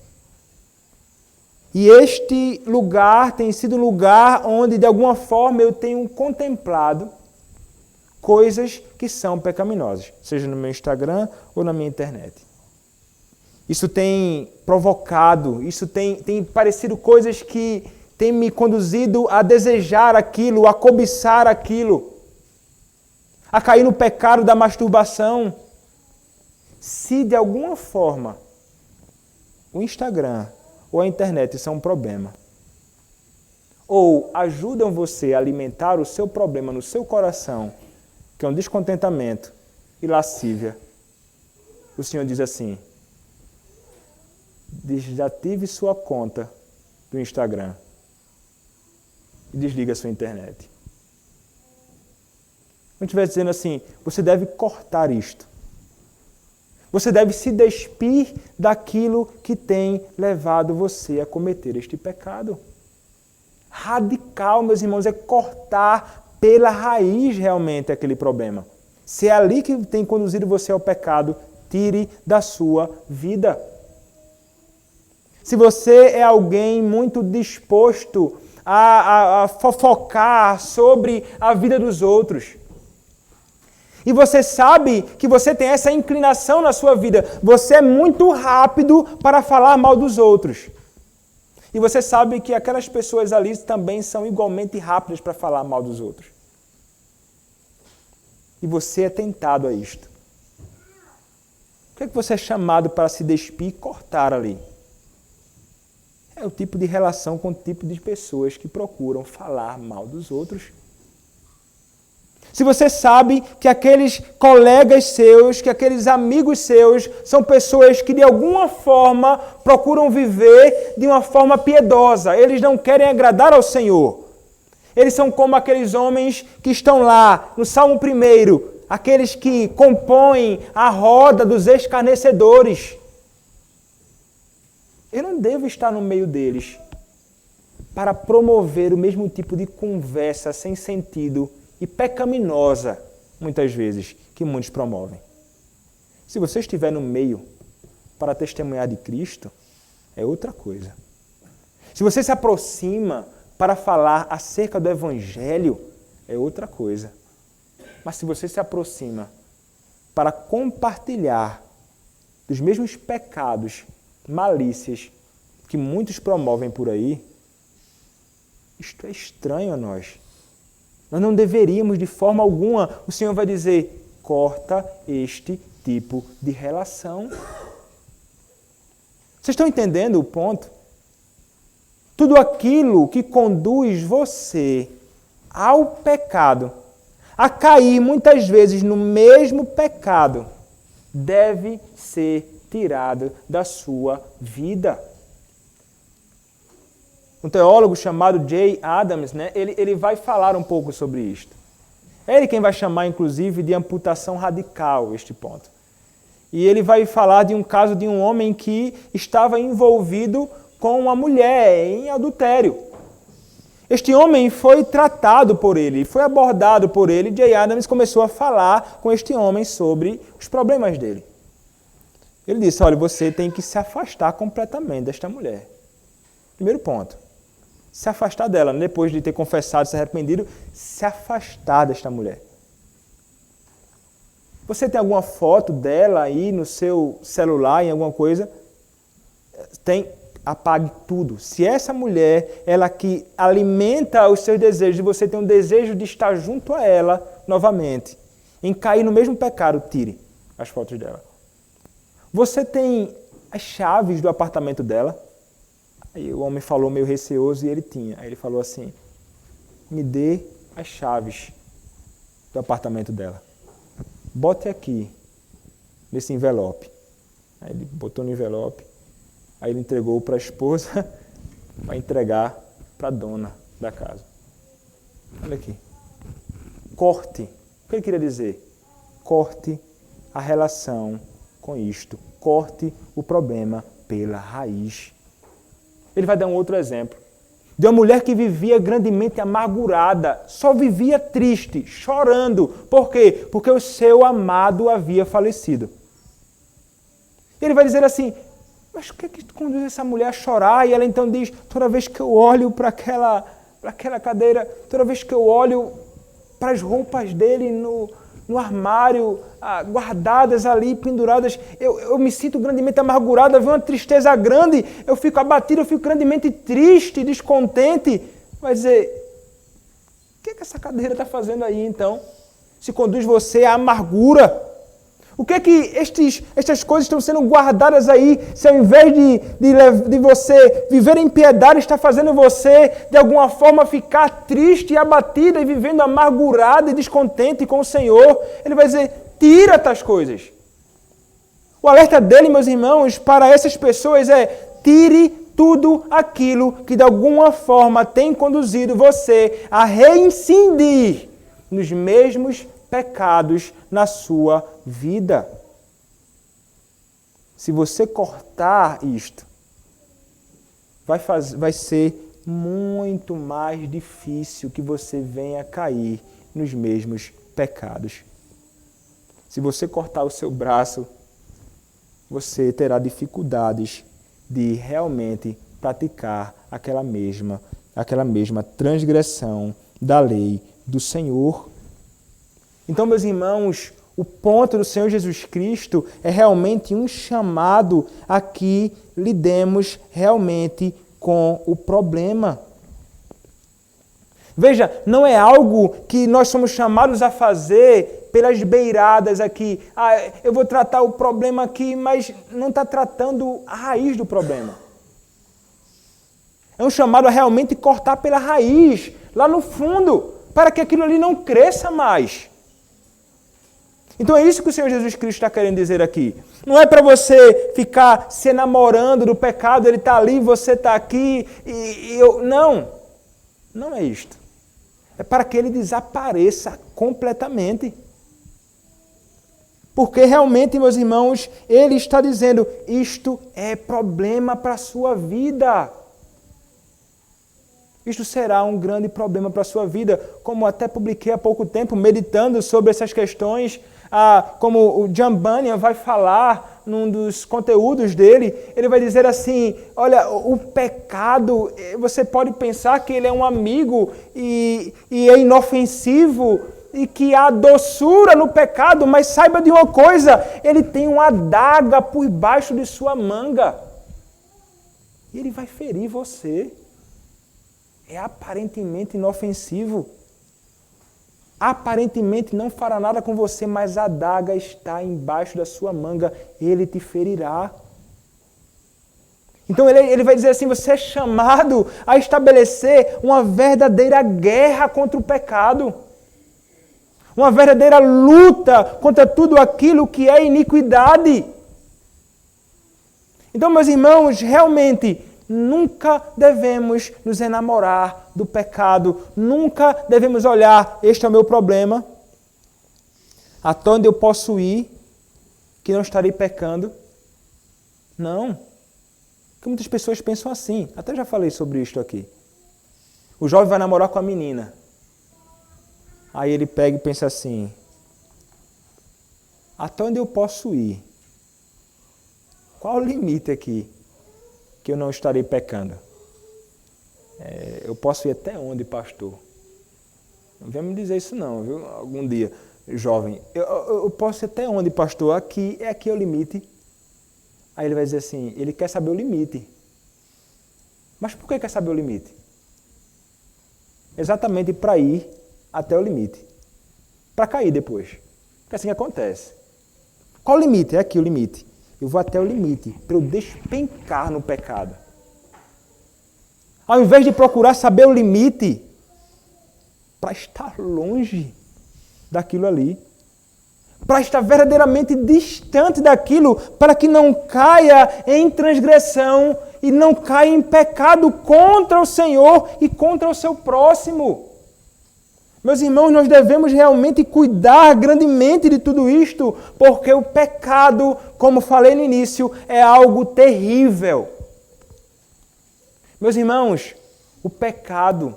A: E este lugar tem sido um lugar onde, de alguma forma, eu tenho contemplado coisas que são pecaminosas, seja no meu Instagram ou na minha internet. Isso tem provocado, isso tem parecido coisas que têm me conduzido a desejar aquilo, a cobiçar aquilo, a cair no pecado da masturbação. Se de alguma forma o Instagram ou a internet são um problema, ou ajudam você a alimentar o seu problema no seu coração, que é um descontentamento e lascívia, o Senhor diz assim, desative sua conta do Instagram e desliga sua internet. Quando estiver dizendo assim, você deve cortar isto. Você deve se despir daquilo que tem levado você a cometer este pecado. Radical, meus irmãos, é cortar pela raiz realmente aquele problema. Se é ali que tem conduzido você ao pecado, tire da sua vida. Se você é alguém muito disposto a fofocar sobre a vida dos outros, e você sabe que você tem essa inclinação na sua vida, você é muito rápido para falar mal dos outros. E você sabe que aquelas pessoas ali também são igualmente rápidas para falar mal dos outros. E você é tentado a isto. O que é que você é chamado para se despir e cortar ali? É o tipo de relação com o tipo de pessoas que procuram falar mal dos outros. Se você sabe que aqueles colegas seus, que aqueles amigos seus, são pessoas que de alguma forma procuram viver de uma forma piedosa, eles não querem agradar ao Senhor. Eles são como aqueles homens que estão lá no Salmo 1, aqueles que compõem a roda dos escarnecedores. Eu não devo estar no meio deles para promover o mesmo tipo de conversa sem sentido e pecaminosa, muitas vezes, que muitos promovem. Se você estiver no meio para testemunhar de Cristo, é outra coisa. Se você se aproxima para falar acerca do Evangelho, é outra coisa. Mas se você se aproxima para compartilhar dos mesmos pecados, malícias que muitos promovem por aí, isto é estranho a nós. Nós não deveríamos de forma alguma. O Senhor vai dizer, corta este tipo de relação. Vocês estão entendendo o ponto? Tudo aquilo que conduz você ao pecado, a cair muitas vezes no mesmo pecado, deve ser tirado da sua vida. Um teólogo chamado J. Adams, ele vai falar um pouco sobre isto. É ele quem vai chamar, inclusive, de amputação radical este ponto. E ele vai falar de um caso de um homem que estava envolvido com uma mulher em adultério. Este homem foi tratado por ele, foi abordado por ele. Jay Adams começou a falar com este homem sobre os problemas dele. Ele disse, olha, você tem que se afastar completamente desta mulher. Primeiro ponto, se afastar dela, depois de ter confessado, se arrependido, se afastar desta mulher. Você tem alguma foto dela aí no seu celular, em alguma coisa? Tem, apague tudo. Se essa mulher, ela que alimenta os seus desejos, e você tem um desejo de estar junto a ela novamente, em cair no mesmo pecado, tire as fotos dela. Você tem as chaves do apartamento dela? Aí o homem falou meio receoso e ele tinha. Aí ele falou assim, me dê as chaves do apartamento dela. Bote aqui, nesse envelope. Aí ele botou no envelope, aí ele entregou para a esposa para entregar para a dona da casa. Olha aqui. Corte. O que ele queria dizer? Corte a relação com isto. Corte o problema pela raiz. Ele vai dar um outro exemplo. De uma mulher que vivia grandemente amargurada, só vivia triste, chorando. Por quê? Porque o seu amado havia falecido. Ele vai dizer assim, mas o que é que conduz essa mulher a chorar? E ela então diz, toda vez que eu olho para aquela cadeira, toda vez que eu olho para as roupas dele no armário, guardadas ali, penduradas, eu me sinto grandemente amargurado, vem uma tristeza grande, eu fico abatido, eu fico grandemente triste, descontente. Vai dizer, o que é que essa cadeira está fazendo aí então? Se conduz você à amargura. O que é que estas coisas estão sendo guardadas aí, se ao invés de você viver em piedade, está fazendo você, de alguma forma, ficar triste e abatida e vivendo amargurada e descontente com o Senhor? Ele vai dizer, tira estas coisas. O alerta dele, meus irmãos, para essas pessoas é, tire tudo aquilo que de alguma forma tem conduzido você a reincidir nos mesmos pecados na sua vida. Se você cortar isto, vai ser muito mais difícil que você venha cair nos mesmos pecados. Se você cortar o seu braço, você terá dificuldades de realmente praticar aquela mesma transgressão da lei do Senhor. Então, meus irmãos, o ponto do Senhor Jesus Cristo é realmente um chamado a que lidemos realmente com o problema. Veja, não é algo que nós somos chamados a fazer pelas beiradas aqui. Eu vou tratar o problema aqui, mas não está tratando a raiz do problema. É um chamado a realmente cortar pela raiz, lá no fundo, para que aquilo ali não cresça mais. Então é isso que o Senhor Jesus Cristo está querendo dizer aqui. Não é para você ficar se enamorando do pecado, ele está ali, você está aqui, e eu... Não é isto. É para que ele desapareça completamente. Porque realmente, meus irmãos, ele está dizendo, isto é problema para a sua vida. Isto será um grande problema para a sua vida, como até publiquei há pouco tempo, meditando sobre essas questões, como o John Bunyan vai falar num dos conteúdos dele, ele vai dizer assim, olha, o pecado, você pode pensar que ele é um amigo e é inofensivo, e que há doçura no pecado, mas saiba de uma coisa, ele tem uma adaga por baixo de sua manga, e ele vai ferir você. É aparentemente inofensivo. Aparentemente não fará nada com você, mas a adaga está embaixo da sua manga, ele te ferirá. Então ele vai dizer assim, você é chamado a estabelecer uma verdadeira guerra contra o pecado. Uma verdadeira luta contra tudo aquilo que é iniquidade. Então, meus irmãos, realmente, nunca devemos nos enamorar do pecado, nunca devemos olhar, este é o meu problema, até onde eu posso ir, que não estarei pecando? Não. Porque muitas pessoas pensam assim. Até já falei sobre isto aqui. O jovem vai namorar com a menina. Aí ele pega e pensa assim: até onde eu posso ir? Qual o limite aqui que eu não estarei pecando? Eu posso ir até onde, pastor? Não venha me dizer isso não, viu? Algum dia, jovem. Eu posso ir até onde, pastor? Aqui é o limite. Aí ele vai dizer assim, ele quer saber o limite. Mas por que quer saber o limite? Exatamente para ir até o limite. Para cair depois. Porque assim acontece. Qual o limite? É aqui o limite. Eu vou até o limite para eu despencar no pecado. Ao invés de procurar saber o limite, para estar longe daquilo ali, para estar verdadeiramente distante daquilo, para que não caia em transgressão e não caia em pecado contra o Senhor e contra o seu próximo. Meus irmãos, nós devemos realmente cuidar grandemente de tudo isto, porque o pecado, como falei no início, é algo terrível. Meus irmãos, o pecado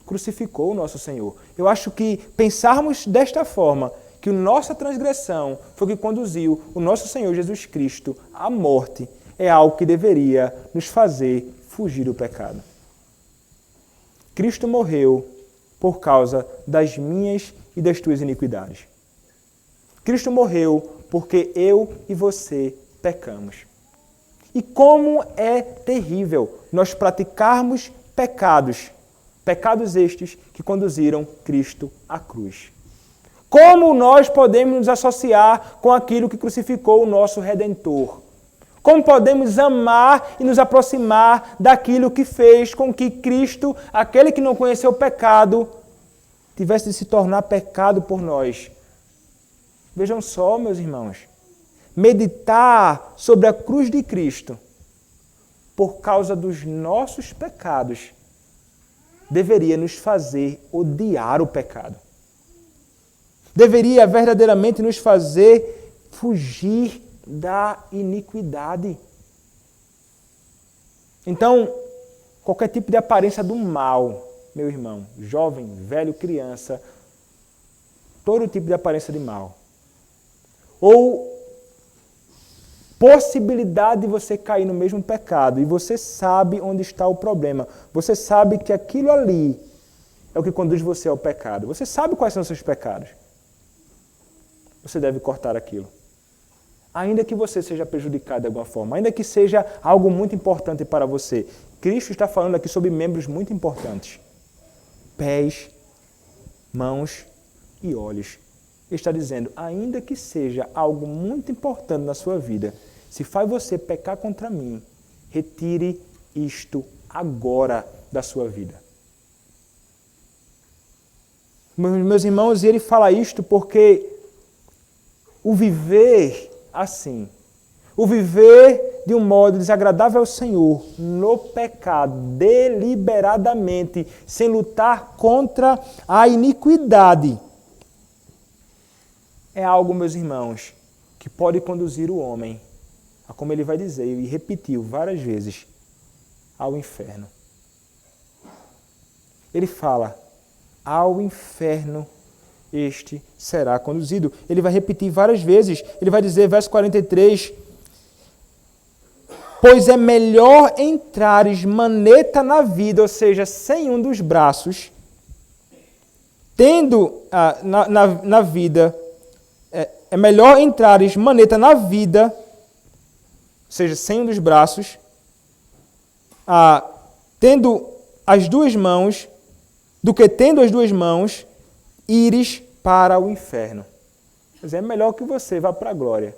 A: crucificou o nosso Senhor. Eu acho que pensarmos desta forma, que a nossa transgressão foi o que conduziu o nosso Senhor Jesus Cristo à morte, é algo que deveria nos fazer fugir do pecado. Cristo morreu por causa das minhas e das tuas iniquidades. Cristo morreu porque eu e você pecamos. E como é terrível nós praticarmos pecados estes que conduziram Cristo à cruz. Como nós podemos nos associar com aquilo que crucificou o nosso Redentor? Como podemos amar e nos aproximar daquilo que fez com que Cristo, aquele que não conheceu o pecado, tivesse de se tornar pecado por nós? Vejam só, meus irmãos, meditar sobre a cruz de Cristo por causa dos nossos pecados deveria nos fazer odiar o pecado. Deveria verdadeiramente nos fazer fugir da iniquidade. Então, qualquer tipo de aparência do mal, meu irmão, jovem, velho, criança, todo tipo de aparência de mal, ou possibilidade de você cair no mesmo pecado, e você sabe onde está o problema, você sabe que aquilo ali é o que conduz você ao pecado, você sabe quais são os seus pecados, você deve cortar aquilo. Ainda que você seja prejudicado de alguma forma, ainda que seja algo muito importante para você. Cristo está falando aqui sobre membros muito importantes. Pés, mãos e olhos. Ele está dizendo, ainda que seja algo muito importante na sua vida, se faz você pecar contra mim, retire isto agora da sua vida. Meus irmãos, ele fala isto porque o viver assim, o viver de um modo desagradável ao Senhor, no pecado, deliberadamente, sem lutar contra a iniquidade, é algo, meus irmãos, que pode conduzir o homem, a como ele vai dizer, e repetiu várias vezes, ao inferno. Ele fala, ao inferno este será conduzido. Ele vai repetir várias vezes. Ele vai dizer, verso 43, pois é melhor entrares maneta na vida, ou seja, sem um dos braços, tendo na vida, é melhor entrares maneta na vida, ou seja, sem um dos braços, tendo as duas mãos, do que tendo as duas mãos, ires para o inferno. Quer dizer, é melhor que você vá para a glória,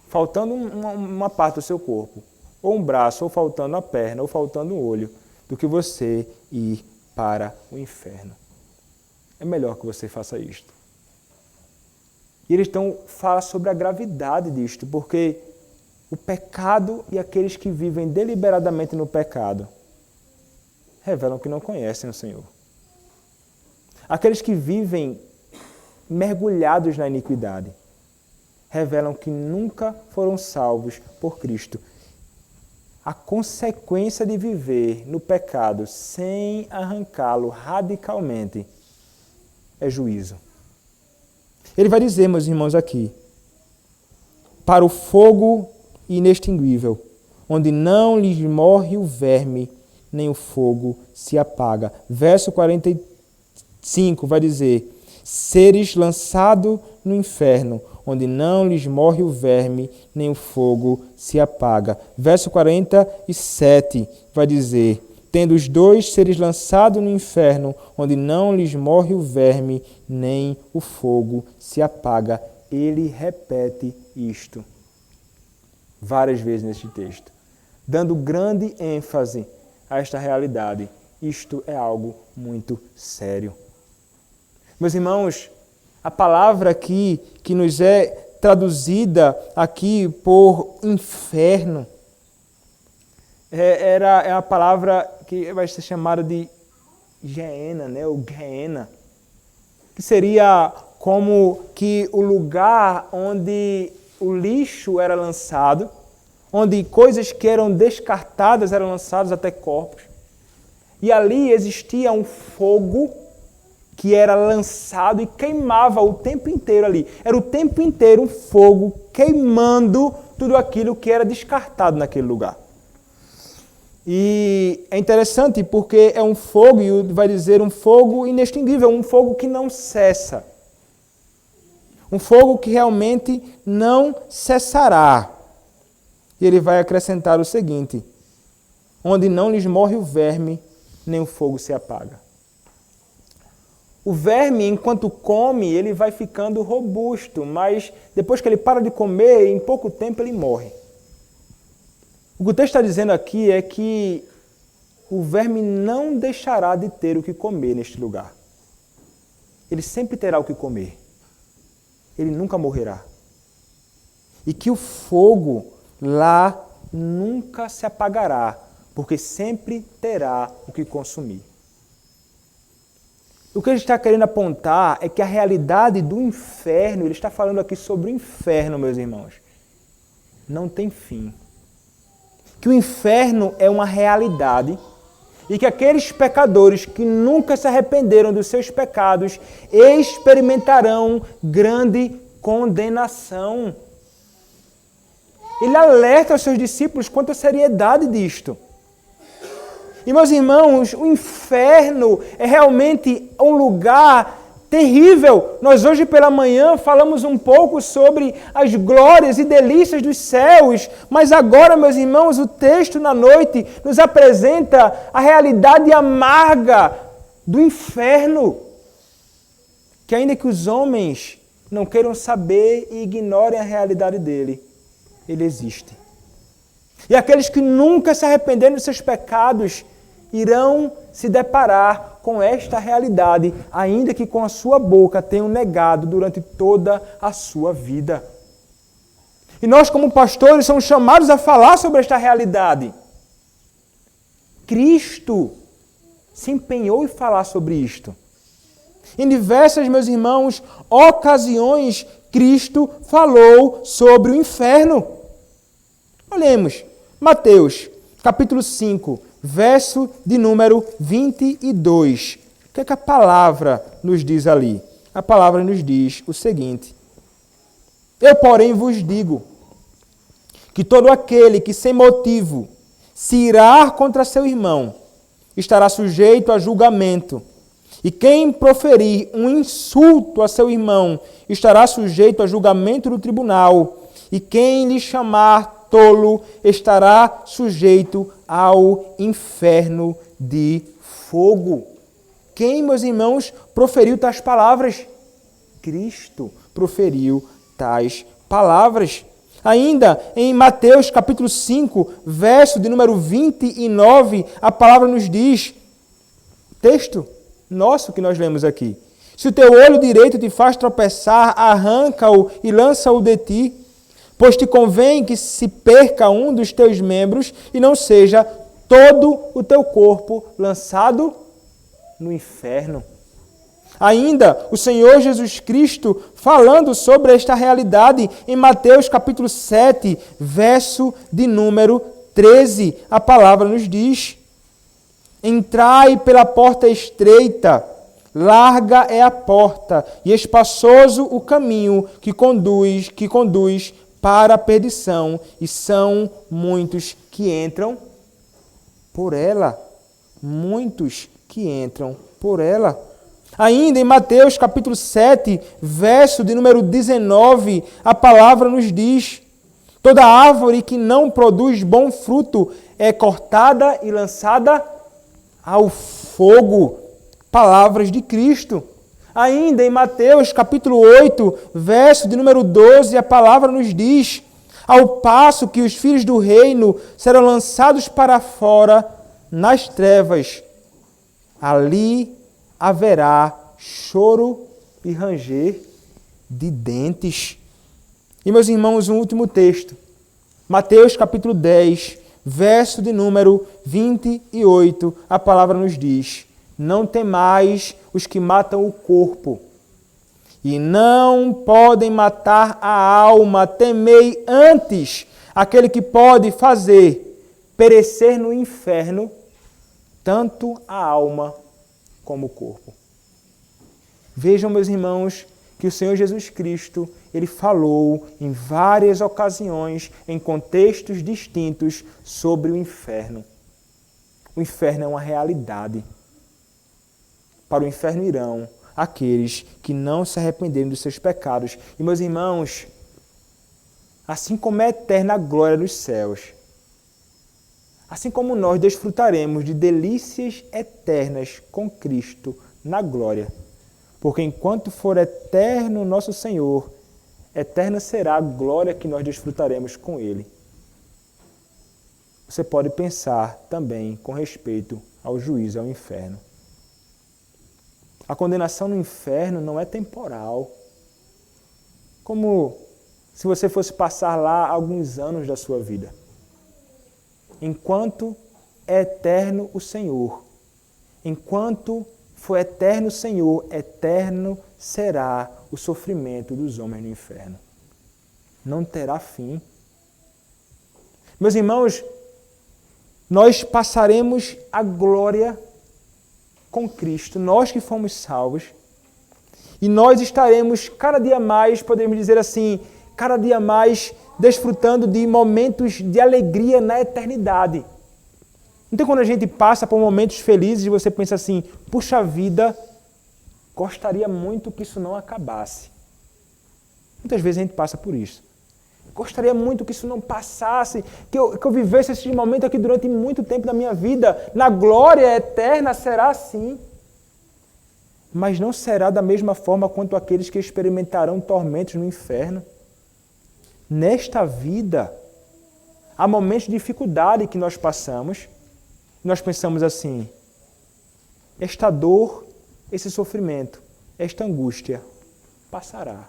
A: faltando uma parte do seu corpo, ou um braço, ou faltando a perna, ou faltando um olho, do que você ir para o inferno. É melhor que você faça isto. E eles falam sobre a gravidade disto, porque o pecado e aqueles que vivem deliberadamente no pecado revelam que não conhecem o Senhor. Aqueles que vivem mergulhados na iniquidade revelam que nunca foram salvos por Cristo. A consequência de viver no pecado sem arrancá-lo radicalmente é juízo. Ele vai dizer, meus irmãos, aqui, para o fogo inextinguível, onde não lhes morre o verme, nem o fogo se apaga. Verso 45 vai dizer, seres lançado no inferno, onde não lhes morre o verme, nem o fogo se apaga. Verso 47 vai dizer, tendo os dois seres lançados no inferno, onde não lhes morre o verme, nem o fogo se apaga. Ele repete isto várias vezes neste texto, dando grande ênfase a esta realidade. Isto é algo muito sério. Meus irmãos, a palavra aqui que nos é traduzida aqui por inferno é a palavra que vai ser chamada de Geena, né? Ou Geena, que seria como que o lugar onde o lixo era lançado, onde coisas que eram descartadas eram lançadas, até corpos. E ali existia um fogo que era lançado e queimava o tempo inteiro ali. Era o tempo inteiro um fogo queimando tudo aquilo que era descartado naquele lugar. E é interessante porque é um fogo, e vai dizer um fogo inextinguível, um fogo que não cessa. Um fogo que realmente não cessará. E ele vai acrescentar o seguinte, onde não lhes morre o verme, nem o fogo se apaga. O verme, enquanto come, ele vai ficando robusto, mas depois que ele para de comer, em pouco tempo ele morre. O que o texto está dizendo aqui é que o verme não deixará de ter o que comer neste lugar. Ele sempre terá o que comer. Ele nunca morrerá. E que o fogo lá nunca se apagará, porque sempre terá o que consumir. O que ele está querendo apontar é que a realidade do inferno, ele está falando aqui sobre o inferno, meus irmãos, não tem fim. Que o inferno é uma realidade e que aqueles pecadores que nunca se arrependeram dos seus pecados experimentarão grande condenação. Ele alerta os seus discípulos quanto à seriedade disto. E, meus irmãos, o inferno é realmente um lugar terrível. Nós hoje pela manhã falamos um pouco sobre as glórias e delícias dos céus, mas agora, meus irmãos, o texto na noite nos apresenta a realidade amarga do inferno. Que ainda que os homens não queiram saber e ignorem a realidade dele, ele existe. E aqueles que nunca se arrependeram dos seus pecados irão se deparar com esta realidade, ainda que com a sua boca tenham negado durante toda a sua vida. E nós, como pastores, somos chamados a falar sobre esta realidade. Cristo se empenhou em falar sobre isto. Em diversas, meus irmãos, ocasiões, Cristo falou sobre o inferno. Olhemos, Mateus, capítulo 5, verso de número 22. O que é que a palavra nos diz ali? A palavra nos diz o seguinte: eu, porém, vos digo que todo aquele que sem motivo se irar contra seu irmão estará sujeito a julgamento. E quem proferir um insulto a seu irmão estará sujeito a julgamento do tribunal. E quem lhe chamar tolo estará sujeito ao inferno de fogo. Quem, meus irmãos, proferiu tais palavras? Cristo proferiu tais palavras. Ainda em Mateus capítulo 5, verso de número 29, a palavra nos diz, texto nosso que nós lemos aqui: se o teu olho direito te faz tropeçar, arranca-o e lança-o de ti, pois te convém que se perca um dos teus membros e não seja todo o teu corpo lançado no inferno. Ainda o Senhor Jesus Cristo falando sobre esta realidade em Mateus capítulo 7, verso de número 13, a palavra nos diz: entrai pela porta estreita, larga é a porta e espaçoso o caminho que conduz para a perdição, e são muitos que entram por ela. Muitos que entram por ela. Ainda em Mateus capítulo 7, verso de número 19, a palavra nos diz: toda árvore que não produz bom fruto é cortada e lançada ao fogo. Palavras de Cristo. Ainda em Mateus capítulo 8, verso de número 12, a palavra nos diz: ao passo que os filhos do reino serão lançados para fora nas trevas, ali haverá choro e ranger de dentes. E, meus irmãos, um último texto. Mateus capítulo 10, verso de número 28, a palavra nos diz: não temais os que matam o corpo, e não podem matar a alma, temei antes aquele que pode fazer perecer no inferno tanto a alma como o corpo. Vejam, meus irmãos, que o Senhor Jesus Cristo, ele falou em várias ocasiões, em contextos distintos, sobre o inferno. O inferno é uma realidade. Para o inferno irão aqueles que não se arrependerem dos seus pecados. E, meus irmãos, assim como é eterna a glória dos céus, assim como nós desfrutaremos de delícias eternas com Cristo na glória, porque enquanto for eterno o nosso Senhor, eterna será a glória que nós desfrutaremos com Ele. Você pode pensar também com respeito ao juízo, ao inferno. A condenação no inferno não é temporal. Como se você fosse passar lá alguns anos da sua vida. Enquanto é eterno o Senhor, enquanto for eterno o Senhor, eterno será o sofrimento dos homens no inferno. Não terá fim. Meus irmãos, nós passaremos a glória com Cristo, nós que fomos salvos, e nós estaremos cada dia mais, podemos dizer assim, cada dia mais desfrutando de momentos de alegria na eternidade. Então, quando a gente passa por momentos felizes, você pensa assim: puxa vida, gostaria muito que isso não acabasse. Muitas vezes a gente passa por isso. Gostaria muito que isso não passasse, que eu vivesse esse momento aqui durante muito tempo da minha vida. Na glória eterna será assim. Mas não será da mesma forma quanto aqueles que experimentarão tormentos no inferno. Nesta vida, há momentos de dificuldade que nós passamos. Nós pensamos assim: esta dor, esse sofrimento, esta angústia passará.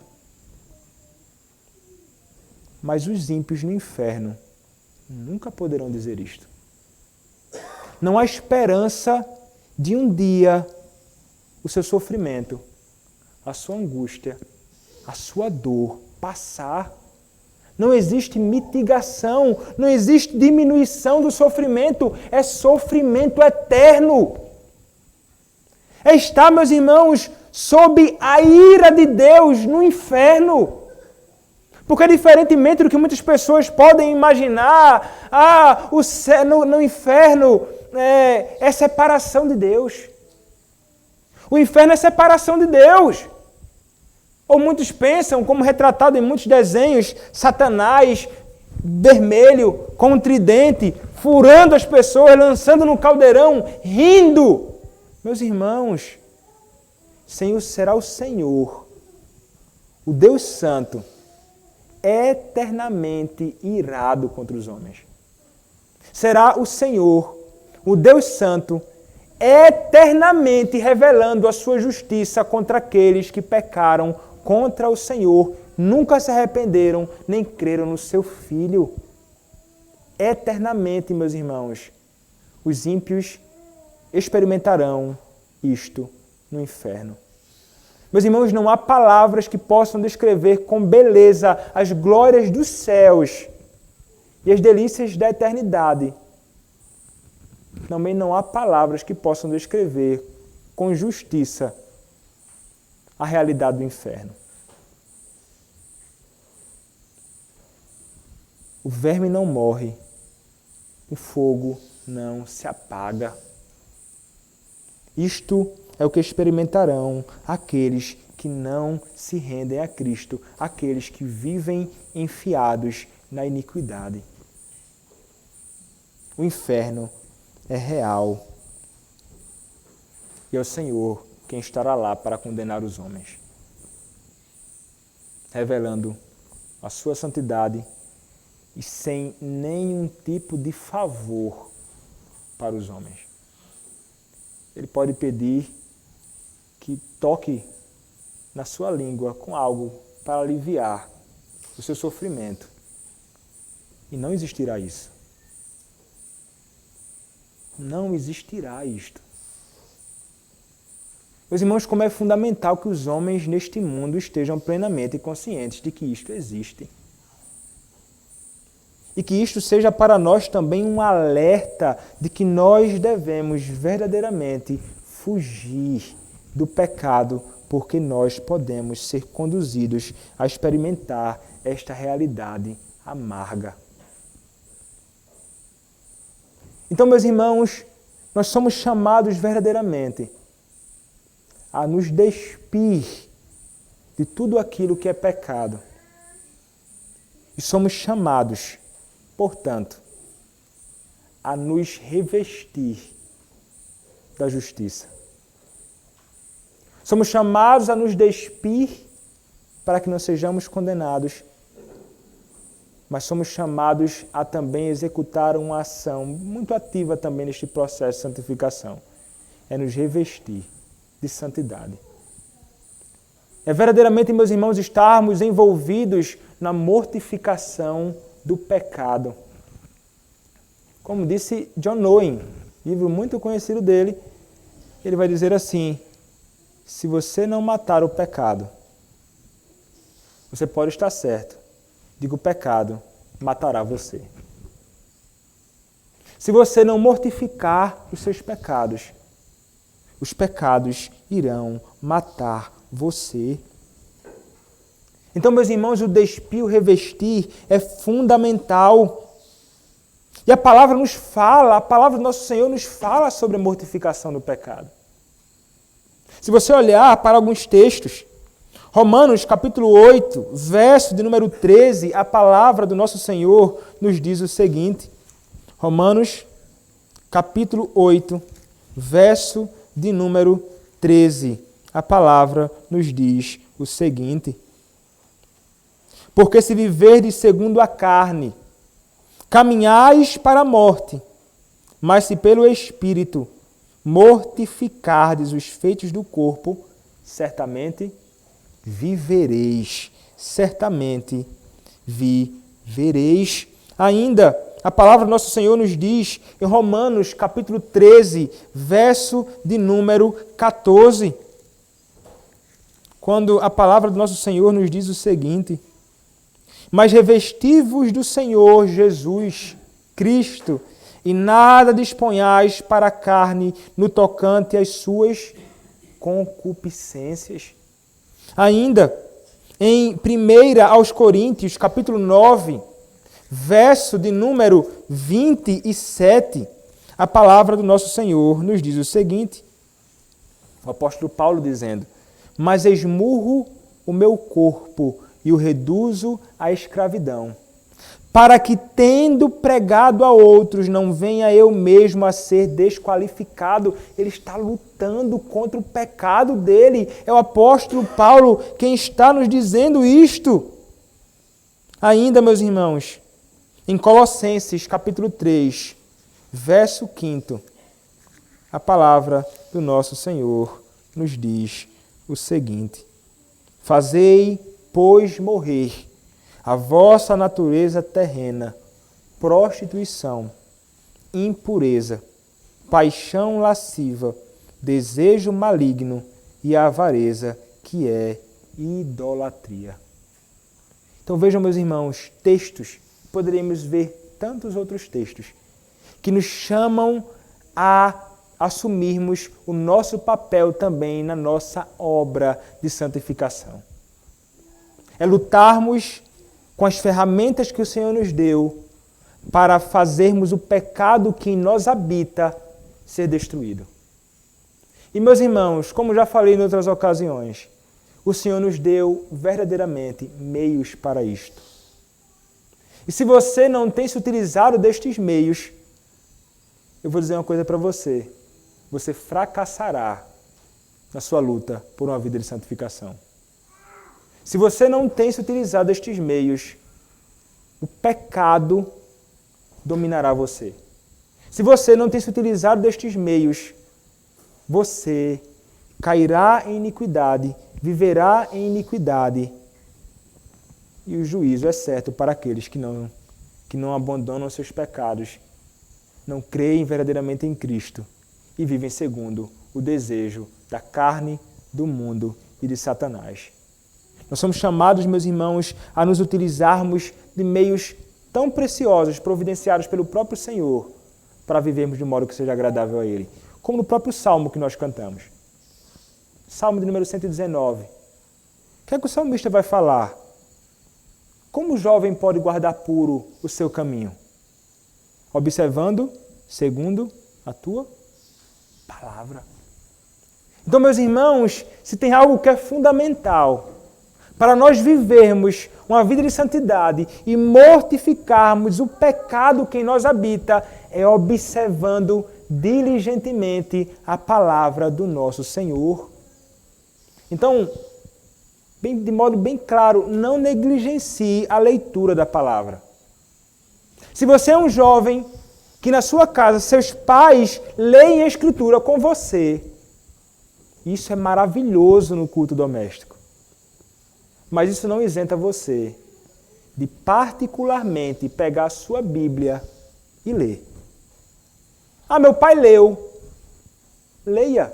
A: Mas os ímpios no inferno nunca poderão dizer isto. Não há esperança de um dia o seu sofrimento, a sua angústia, a sua dor passar. Não existe mitigação, não existe diminuição do sofrimento, é sofrimento eterno. É estar, meus irmãos, sob a ira de Deus no inferno. Porque diferentemente do que muitas pessoas podem imaginar, o céu, no inferno é separação de Deus. O inferno é separação de Deus. Ou muitos pensam, como retratado em muitos desenhos, Satanás vermelho, com um tridente, furando as pessoas, lançando no caldeirão, rindo. Meus irmãos, Senhor será o Senhor, o Deus Santo, eternamente irado contra os homens. Será o Senhor, o Deus Santo, eternamente revelando a sua justiça contra aqueles que pecaram contra o Senhor, nunca se arrependeram, nem creram no seu Filho. Eternamente, meus irmãos, os ímpios experimentarão isto no inferno. Meus irmãos, não há palavras que possam descrever com beleza as glórias dos céus e as delícias da eternidade. Também não há palavras que possam descrever com justiça a realidade do inferno. O verme não morre, o fogo não se apaga. Isto é o que experimentarão aqueles que não se rendem a Cristo, aqueles que vivem enfiados na iniquidade. O inferno é real e é o Senhor quem estará lá para condenar os homens, revelando a sua santidade e sem nenhum tipo de favor para os homens. Ele pode pedir que toque na sua língua com algo para aliviar o seu sofrimento. E não existirá isso. Não existirá isto. Meus irmãos, como é fundamental que os homens neste mundo estejam plenamente conscientes de que isto existe. E que isto seja para nós também um alerta de que nós devemos verdadeiramente fugir do pecado, porque nós podemos ser conduzidos a experimentar esta realidade amarga. Então, meus irmãos, nós somos chamados verdadeiramente a nos despir de tudo aquilo que é pecado. E somos chamados, portanto, a nos revestir da justiça. Somos chamados a nos despir para que não sejamos condenados, mas somos chamados a também executar uma ação muito ativa também neste processo de santificação. É nos revestir de santidade. É verdadeiramente, meus irmãos, estarmos envolvidos na mortificação do pecado. Como disse John Owen, livro muito conhecido dele, ele vai dizer assim: se você não matar o pecado, você pode estar certo de que o pecado matará você. Se você não mortificar os seus pecados, os pecados irão matar você. Então, meus irmãos, o despir, o revestir é fundamental. E a palavra nos fala, a palavra do nosso Senhor nos fala sobre a mortificação do pecado. Se você olhar para alguns textos, Romanos capítulo 8, verso de número 13, a palavra do nosso Senhor nos diz o seguinte. Romanos capítulo 8, verso de número 13. A palavra nos diz o seguinte: porque se viverdes segundo a carne, caminhais para a morte, mas se pelo Espírito mortificardes os feitos do corpo, certamente vivereis. Certamente vivereis. Ainda, a palavra do nosso Senhor nos diz em Romanos capítulo 13, verso de número 14, quando a palavra do nosso Senhor nos diz o seguinte: mas revesti-vos do Senhor Jesus Cristo, e nada disponhais para a carne no tocante às suas concupiscências. Ainda, em 1 aos Coríntios, capítulo 9, verso de número 27, a palavra do nosso Senhor nos diz o seguinte, o apóstolo Paulo dizendo: mas esmurro o meu corpo e o reduzo à escravidão, para que, tendo pregado a outros, não venha eu mesmo a ser desqualificado. Ele está lutando contra o pecado dele. É o apóstolo Paulo quem está nos dizendo isto. Ainda, meus irmãos, em Colossenses capítulo 3, verso 5, a palavra do nosso Senhor nos diz o seguinte: fazei, pois, morrer a vossa natureza terrena, prostituição, impureza, paixão lasciva, desejo maligno e avareza, que é idolatria. Então vejam, meus irmãos, textos, poderíamos ver tantos outros textos, que nos chamam a assumirmos o nosso papel também na nossa obra de santificação. É lutarmos com as ferramentas que o Senhor nos deu para fazermos o pecado que em nós habita ser destruído. E, meus irmãos, como já falei em outras ocasiões, o Senhor nos deu verdadeiramente meios para isto. E se você não tem se utilizado destes meios, eu vou dizer uma coisa para você. Você fracassará na sua luta por uma vida de santificação. Se você não tem se utilizado destes meios, o pecado dominará você. Se você não tem se utilizado destes meios, você cairá em iniquidade, viverá em iniquidade, e o juízo é certo para aqueles que não abandonam seus pecados, não creem verdadeiramente em Cristo e vivem segundo o desejo da carne, do mundo e de Satanás. Nós somos chamados, meus irmãos, a nos utilizarmos de meios tão preciosos, providenciados pelo próprio Senhor, para vivermos de modo que seja agradável a Ele. Como no próprio Salmo que nós cantamos. Salmo de número 119. O que é que o salmista vai falar? Como o jovem pode guardar puro o seu caminho? Observando segundo a tua palavra. Então, meus irmãos, se tem algo que é fundamental para nós vivermos uma vida de santidade e mortificarmos o pecado que em nós habita, é observando diligentemente a palavra do nosso Senhor. Então, de modo bem claro, não negligencie a leitura da palavra. Se você é um jovem que na sua casa seus pais leem a Escritura com você, isso é maravilhoso no culto doméstico. Mas isso não isenta você de particularmente pegar a sua Bíblia e ler. Ah, meu pai leu. Leia.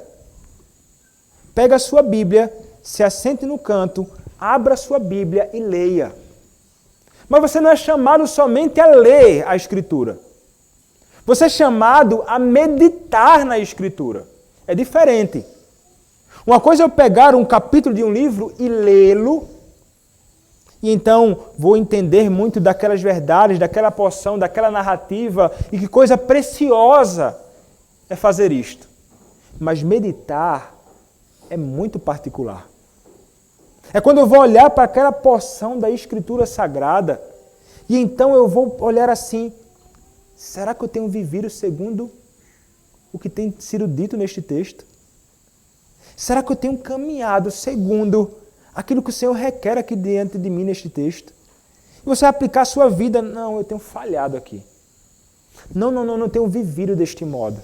A: Pega a sua Bíblia, se assente no canto, abra a sua Bíblia e leia. Mas você não é chamado somente a ler a Escritura. Você é chamado a meditar na Escritura. É diferente. Uma coisa é eu pegar um capítulo de um livro e lê-lo, e então vou entender muito daquelas verdades, daquela porção, daquela narrativa, e que coisa preciosa é fazer isto. Mas meditar é muito particular. É quando eu vou olhar para aquela porção da Escritura Sagrada, e então eu vou olhar assim, será que eu tenho vivido segundo o que tem sido dito neste texto? Será que eu tenho caminhado segundo aquilo que o Senhor requer aqui diante de mim neste texto? E você vai aplicar a sua vida, não, eu tenho falhado aqui. Não tenho vivido deste modo.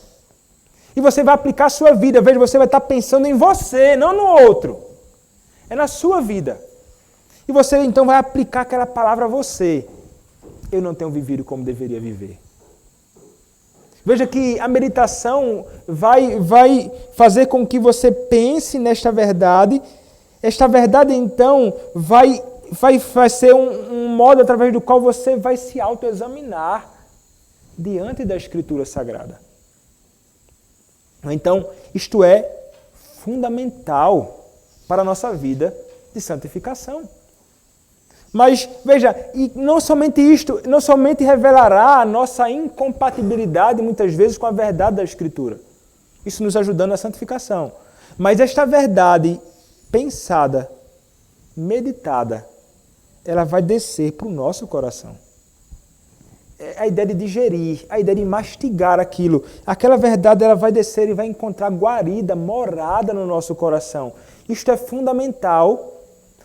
A: E você vai aplicar a sua vida, veja, você vai estar pensando em você, não no outro. É na sua vida. E você então vai aplicar aquela palavra a você. Eu não tenho vivido como deveria viver. Veja que a meditação vai fazer com que você pense nesta verdade. Esta verdade, então, vai ser um modo através do qual você vai se autoexaminar diante da Escritura Sagrada. Então, isto é fundamental para a nossa vida de santificação. Mas, veja, e não somente isto, não somente revelará a nossa incompatibilidade, muitas vezes, com a verdade da Escritura. Isso nos ajudando na santificação. Mas esta verdade pensada, meditada, ela vai descer para o nosso coração. É a ideia de digerir, a ideia de mastigar aquilo. Aquela verdade ela vai descer e vai encontrar guarida, morada no nosso coração. Isto é fundamental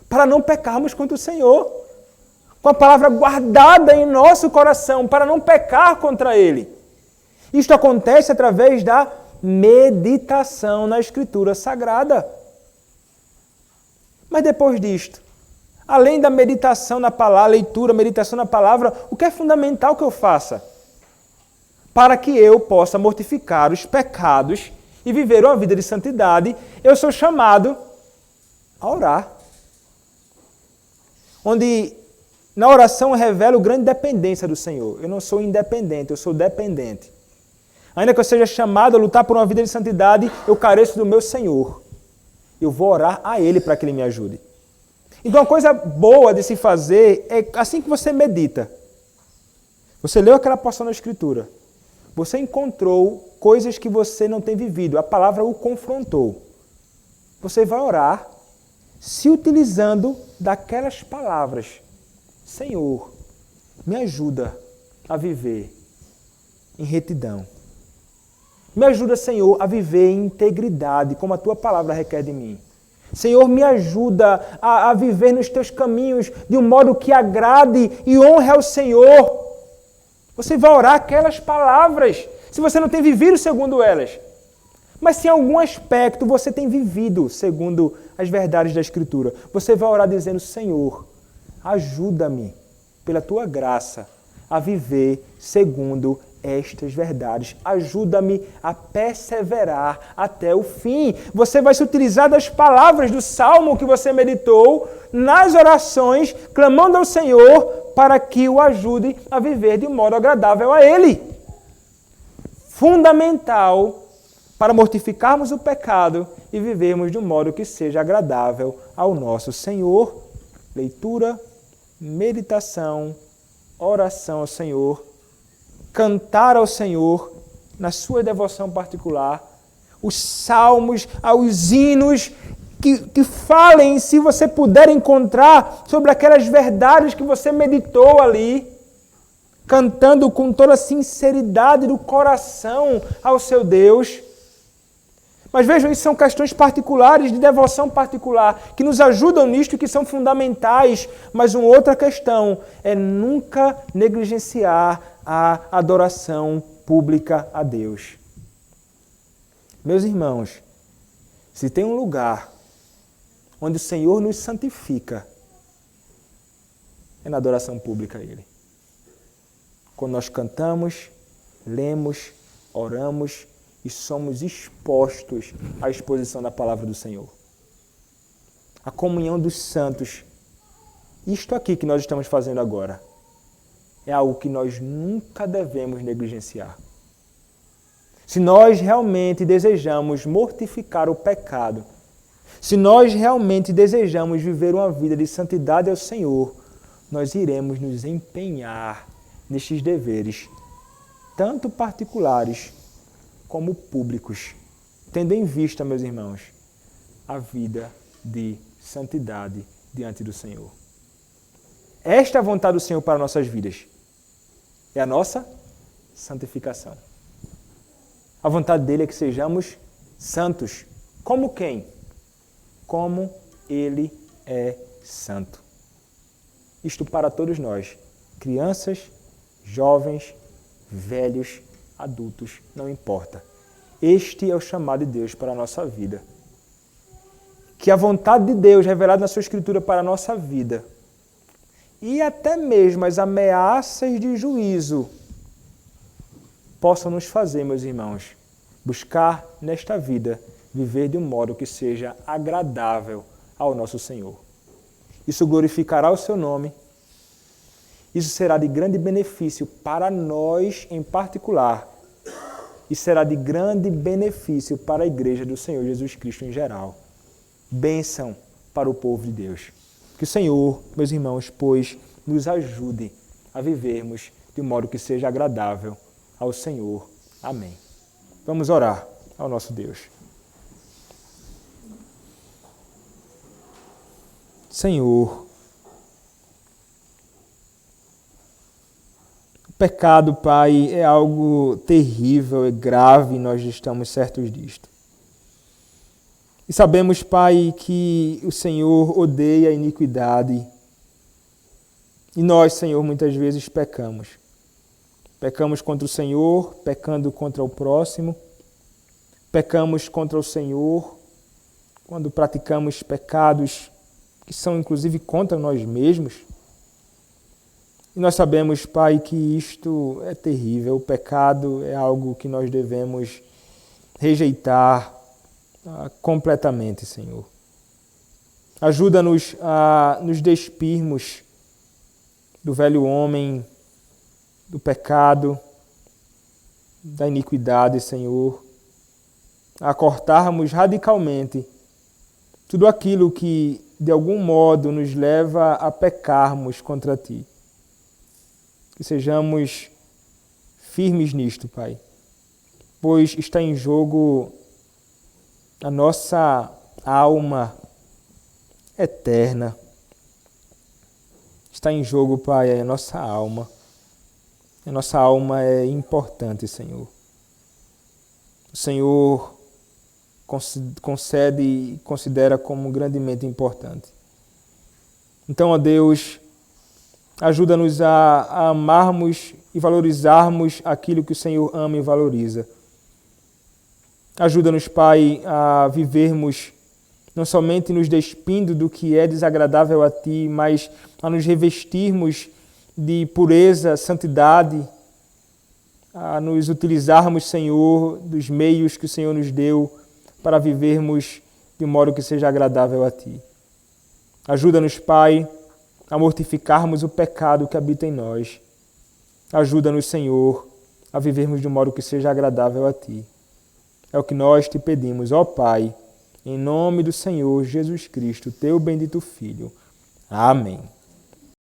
A: para não pecarmos contra o Senhor. Com a palavra guardada em nosso coração, para não pecar contra Ele. Isto acontece através da meditação na Escritura Sagrada. Mas depois disto, além da meditação na palavra, leitura, meditação na palavra, o que é fundamental que eu faça? Para que eu possa mortificar os pecados e viver uma vida de santidade, eu sou chamado A orar. Onde na oração eu revelo grande dependência do Senhor. Eu não sou independente, eu sou dependente. Ainda que eu seja chamado a lutar por uma vida de santidade, eu careço do meu Senhor. Eu vou orar a Ele para que Ele me ajude. Então, uma coisa boa de se fazer é assim que você medita. Você leu aquela porção da Escritura. Você encontrou coisas que você não tem vivido. A palavra o confrontou. Você vai orar se utilizando daquelas palavras. Senhor, me ajuda a viver em retidão. Me ajuda, Senhor, a viver em integridade, como a Tua palavra requer de mim. Senhor, me ajuda a viver nos Teus caminhos de um modo que agrade e honre ao Senhor. Você vai orar aquelas palavras, se você não tem vivido segundo elas. Mas se em algum aspecto você tem vivido segundo as verdades da Escritura, você vai orar dizendo, Senhor, ajuda-me, pela Tua graça, a viver segundo estas verdades. Ajuda-me a perseverar até o fim. Você vai se utilizar das palavras do Salmo que você meditou nas orações, clamando ao Senhor para que o ajude a viver de um modo agradável a Ele. Fundamental para mortificarmos o pecado e vivermos de um modo que seja agradável ao nosso Senhor. Leitura, meditação, oração ao Senhor, cantar ao Senhor na sua devoção particular, os salmos, os hinos que falem, se você puder encontrar, sobre aquelas verdades que você meditou ali, cantando com toda a sinceridade do coração ao seu Deus. Mas vejam, isso são questões particulares, de devoção particular, que nos ajudam nisto e que são fundamentais. Mas uma outra questão é nunca negligenciar a adoração pública a Deus. Meus irmãos, se tem um lugar onde o Senhor nos santifica, é na adoração pública a Ele. Quando nós cantamos, lemos, oramos e somos expostos à exposição da palavra do Senhor. A comunhão dos santos, isto aqui que nós estamos fazendo agora, é algo que nós nunca devemos negligenciar. Se nós realmente desejamos mortificar o pecado, se nós realmente desejamos viver uma vida de santidade ao Senhor, nós iremos nos empenhar nestes deveres, tanto particulares como públicos, tendo em vista, meus irmãos, a vida de santidade diante do Senhor. Esta é a vontade do Senhor para nossas vidas. É a nossa santificação. A vontade dele é que sejamos santos. Como quem? Como Ele é santo. Isto para todos nós, crianças, jovens, velhos, adultos, não importa. Este é o chamado de Deus para a nossa vida. Que a vontade de Deus revelada na sua Escritura para a nossa vida e até mesmo as ameaças de juízo possam nos fazer, meus irmãos, buscar nesta vida viver de um modo que seja agradável ao nosso Senhor. Isso glorificará o seu nome. Isso será de grande benefício para nós em particular e será de grande benefício para a Igreja do Senhor Jesus Cristo em geral. Bênção para o povo de Deus. Que o Senhor, meus irmãos, pois, nos ajude a vivermos de um modo que seja agradável ao Senhor. Amém. Vamos orar ao nosso Deus. Senhor, o pecado, Pai, é algo terrível, é grave, nós estamos certos disto. E sabemos, Pai, que o Senhor odeia a iniquidade. E nós, Senhor, muitas vezes pecamos. Pecamos contra o Senhor, pecando contra o próximo. Pecamos contra o Senhor quando praticamos pecados que são inclusive contra nós mesmos. E nós sabemos, Pai, que isto é terrível. O pecado é algo que nós devemos rejeitar completamente, Senhor. Ajuda-nos a nos despirmos do velho homem, do pecado, da iniquidade, Senhor, a cortarmos radicalmente tudo aquilo que, de algum modo, nos leva a pecarmos contra Ti. Que sejamos firmes nisto, Pai, pois está em jogo a nossa alma eterna. Está em jogo, Pai, a nossa alma. A nossa alma é importante, Senhor. O Senhor concede e considera como grandemente importante. Então, ó Deus, ajuda-nos a amarmos e valorizarmos aquilo que o Senhor ama e valoriza. Ajuda-nos, Pai, a vivermos não somente nos despindo do que é desagradável a Ti, mas a nos revestirmos de pureza, santidade, a nos utilizarmos, Senhor, dos meios que o Senhor nos deu para vivermos de modo que seja agradável a Ti. Ajuda-nos, Pai, a mortificarmos o pecado que habita em nós. Ajuda-nos, Senhor, a vivermos de modo que seja agradável a Ti. É o que nós Te pedimos, ó Pai, em nome do Senhor Jesus Cristo, Teu bendito Filho. Amém.